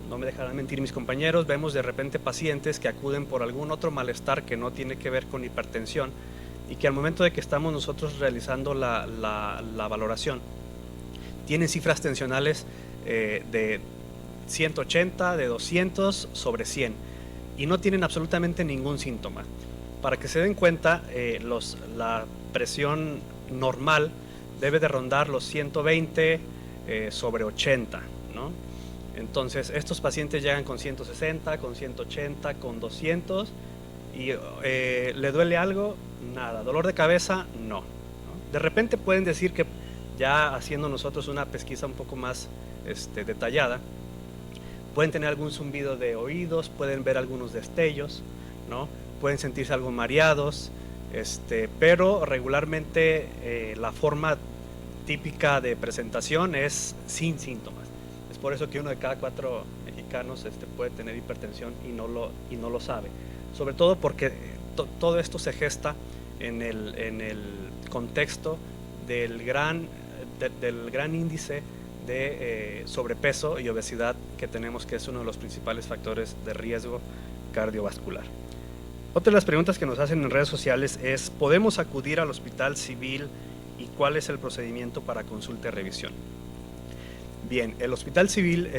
S12: no me dejarán mentir mis compañeros, vemos de repente pacientes que acuden por algún otro malestar que no tiene que ver con hipertensión y que al momento de que estamos nosotros realizando la valoración, tienen cifras tensionales de 180, de 200 sobre 100 y no tienen absolutamente ningún síntoma. Para que se den cuenta, la presión normal debe de rondar los 120 sobre 80, ¿no? Entonces estos pacientes llegan con 160, con 180, con 200 y ¿le duele algo? Nada. ¿Dolor de cabeza? No. De repente pueden decir que ya haciendo nosotros una pesquisa un poco más detallada, pueden tener algún zumbido de oídos, pueden ver algunos destellos, ¿no? Pueden sentirse algo mareados, pero regularmente la forma típica de presentación es sin síntomas. Es por eso que 1 de cada 4 mexicanos puede tener hipertensión y no lo sabe. Sobre todo porque todo esto se gesta en el contexto del gran índice de sobrepeso y obesidad que tenemos, que es uno de los principales factores de riesgo cardiovascular. Otra de las preguntas que nos hacen en redes sociales es: ¿podemos acudir al hospital civil y cuál es el procedimiento para consulta y revisión? Bien, el Hospital Civil,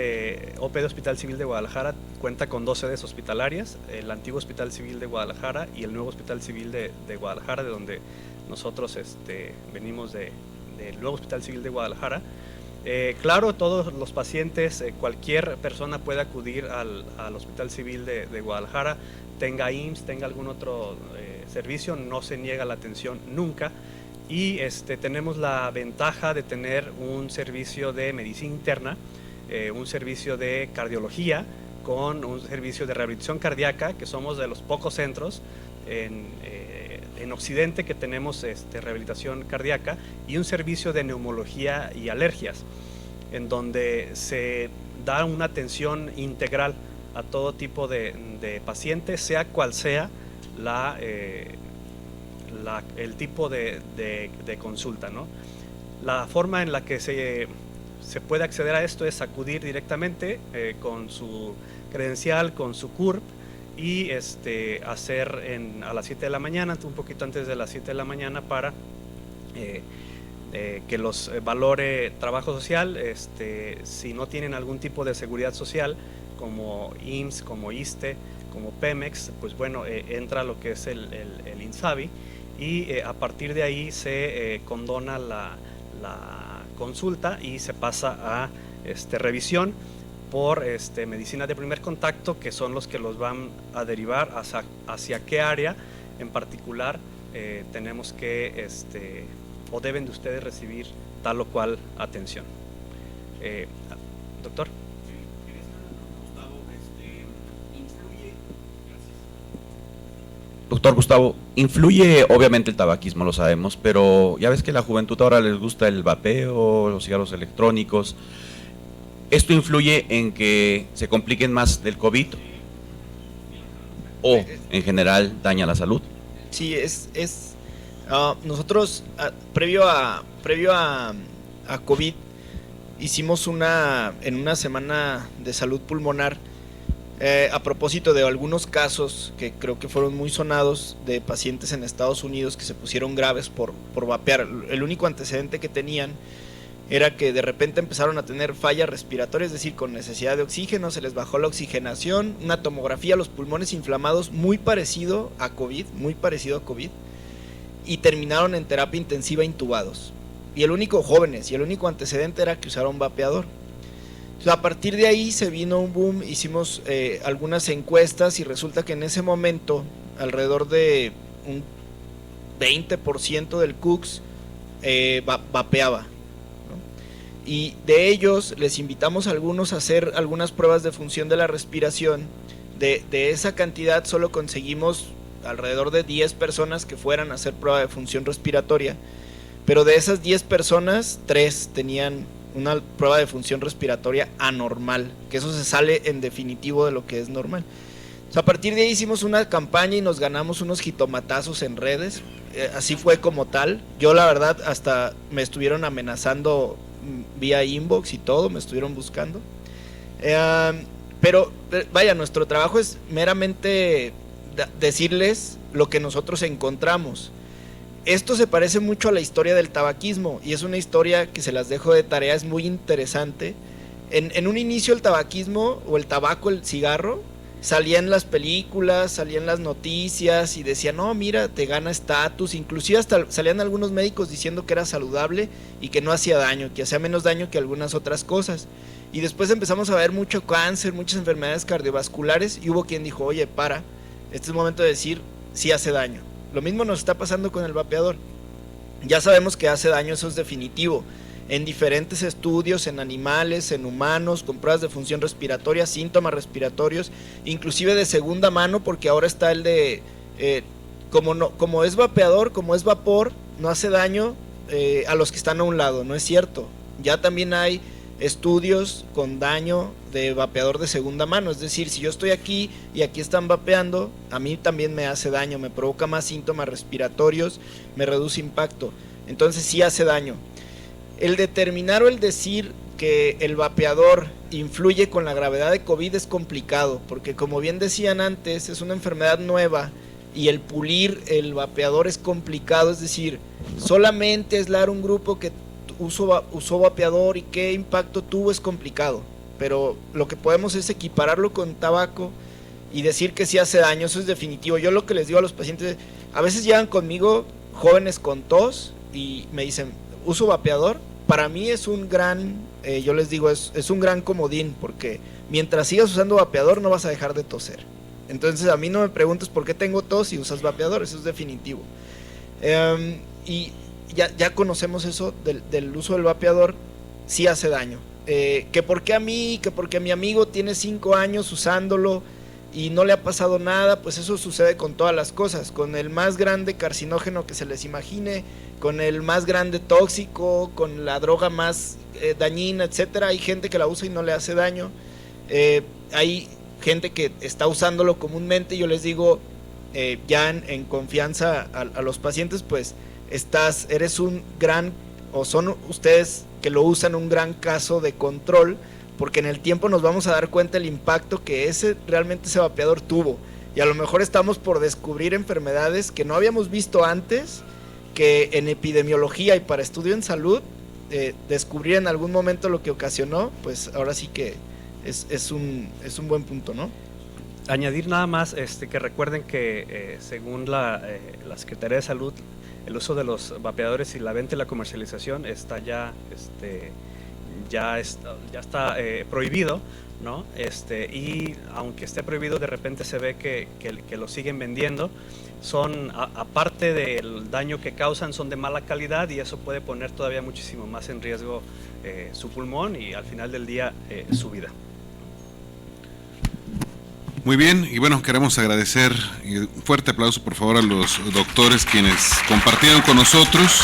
S12: OPD Hospital Civil de Guadalajara cuenta con 2 sedes hospitalarias, el antiguo Hospital Civil de Guadalajara y el nuevo Hospital Civil de Guadalajara, de donde nosotros venimos del nuevo Hospital Civil de Guadalajara. Claro, todos los pacientes, cualquier persona puede acudir al Hospital Civil de Guadalajara, tenga IMSS, tenga algún otro servicio, no se niega la atención nunca. Y tenemos la ventaja de tener un servicio de medicina interna, un servicio de cardiología, con un servicio de rehabilitación cardíaca, que somos de los pocos centros en Occidente que tenemos rehabilitación cardíaca, y un servicio de neumología y alergias, en donde se da una atención integral a todo tipo de pacientes, sea cual sea el tipo de consulta, ¿no? La forma en la que se puede acceder a esto es acudir directamente con su credencial, con su CURP, y hacer a las 7 de la mañana, un poquito antes de las 7 de la mañana, para que los valore trabajo social. Si no tienen algún tipo de seguridad social como IMSS, como ISSSTE, como Pemex, pues bueno, entra lo que es el INSABI, y a partir de ahí se condona la consulta y se pasa a revisión por medicina de primer contacto, que son los que los van a derivar hacia qué área en particular tenemos que o deben de ustedes recibir tal o cual atención. Doctor.
S7: Doctor Gustavo, influye obviamente el tabaquismo, lo sabemos, pero ya ves que a la juventud ahora les gusta el vapeo, los cigarros electrónicos. ¿Esto influye en que se compliquen más del COVID o en general daña la salud?
S14: Sí, nosotros previo a COVID hicimos en una semana de salud pulmonar, a propósito de algunos casos que creo que fueron muy sonados de pacientes en Estados Unidos que se pusieron graves por vapear. El único antecedente que tenían era que de repente empezaron a tener fallas respiratorias, es decir, con necesidad de oxígeno, se les bajó la oxigenación, una tomografía, los pulmones inflamados, muy parecido a COVID, y terminaron en terapia intensiva intubados. Y el único antecedente era que usaron vapeador. A partir de ahí se vino un boom, hicimos algunas encuestas y resulta que en ese momento alrededor de un 20% del CUCS vapeaba, ¿no? Y de ellos les invitamos a algunos a hacer algunas pruebas de función de la respiración. De esa cantidad solo conseguimos alrededor de 10 personas que fueran a hacer prueba de función respiratoria, pero de esas 10 personas, 3 tenían una prueba de función respiratoria anormal, que eso se sale en definitivo de lo que es normal. A partir de ahí hicimos una campaña y nos ganamos unos jitomatazos en redes, así fue como tal. Yo la verdad hasta me estuvieron amenazando vía inbox y todo, me estuvieron buscando, pero vaya, nuestro trabajo es meramente decirles lo que nosotros encontramos. Esto se parece mucho a la historia del tabaquismo y es una historia que se las dejo de tarea, es muy interesante. En un inicio el tabaquismo o el tabaco, el cigarro, salía en las películas, salía en las noticias y decían, no, mira, te gana estatus, inclusive hasta salían algunos médicos diciendo que era saludable y que no hacía daño, que hacía menos daño que algunas otras cosas. Y después empezamos a ver mucho cáncer, muchas enfermedades cardiovasculares y hubo quien dijo, oye, este es el momento de decir, sí hace daño. Lo mismo nos está pasando con el vapeador. Ya sabemos que hace daño, eso es definitivo. En diferentes estudios, en animales, en humanos, con pruebas de función respiratoria, síntomas respiratorios, inclusive de segunda mano, porque ahora está el de, como es vapeador, como es vapor, no hace daño a los que están a un lado, no es cierto. Ya también hay estudios con daño de vapeador de segunda mano, es decir, si yo estoy aquí y aquí están vapeando, a mí también me hace daño, me provoca más síntomas respiratorios, me reduce impacto, entonces sí hace daño. El determinar o el decir que el vapeador influye con la gravedad de COVID es complicado, porque como bien decían antes, es una enfermedad nueva y el pulir el vapeador es complicado, es decir, solamente aislar un grupo que usó vapeador y qué impacto tuvo es complicado, pero lo que podemos es equipararlo con tabaco y decir que sí hace daño, eso es definitivo. Yo lo que les digo a los pacientes, a veces llegan conmigo jóvenes con tos y me dicen, uso vapeador, para mí es un gran, yo les digo, es un gran comodín, porque mientras sigas usando vapeador no vas a dejar de toser. Entonces a mí no me preguntes por qué tengo tos si usas vapeador, eso es definitivo. Y ya conocemos eso del uso del vapeador, sí hace daño. Que porque a mí, que porque mi amigo tiene 5 años usándolo y no le ha pasado nada, pues eso sucede con todas las cosas, con el más grande carcinógeno que se les imagine, con el más grande tóxico, con la droga más dañina, etcétera. Hay gente que la usa y no le hace daño, hay gente que está usándolo comúnmente. Yo les digo ya en confianza a los pacientes, pues eres un gran, o son ustedes que lo usan, un gran caso de control, porque en el tiempo nos vamos a dar cuenta el impacto que realmente ese vapeador tuvo, y a lo mejor estamos por descubrir enfermedades que no habíamos visto antes, que en epidemiología y para estudio en salud, descubrir en algún momento lo que ocasionó, pues ahora sí que es un buen punto, ¿no?
S12: Añadir nada más que recuerden que según la Secretaría de Salud, el uso de los vapeadores y la venta y la comercialización está ya está prohibido, ¿no? Y aunque esté prohibido, de repente se ve que lo siguen vendiendo. Son, aparte del daño que causan, son de mala calidad y eso puede poner todavía muchísimo más en riesgo su pulmón y al final del día su vida.
S1: Muy bien, y bueno, queremos agradecer, y un fuerte aplauso por favor a los doctores quienes compartieron con nosotros.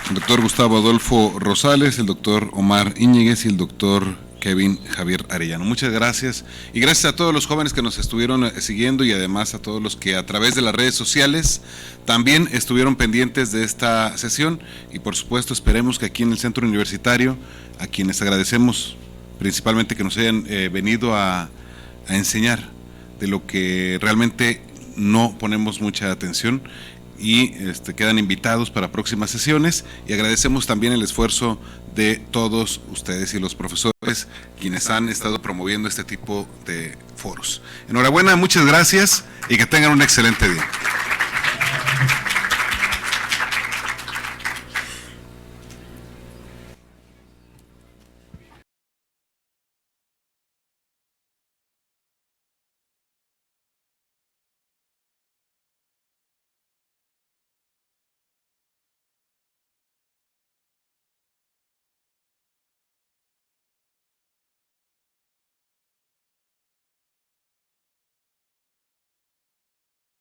S1: El doctor Gustavo Adolfo Rosales, el doctor Omar Íñiguez y el doctor Kevin Javier Arellano. Muchas gracias, y gracias a todos los jóvenes que nos estuvieron siguiendo y además a todos los que a través de las redes sociales también estuvieron pendientes de esta sesión, y por supuesto esperemos que aquí en el Centro Universitario, a quienes agradecemos principalmente que nos hayan venido a enseñar de lo que realmente no ponemos mucha atención, y quedan invitados para próximas sesiones, y agradecemos también el esfuerzo de todos ustedes y los profesores quienes han estado promoviendo este tipo de foros. Enhorabuena, muchas gracias y que tengan un excelente día.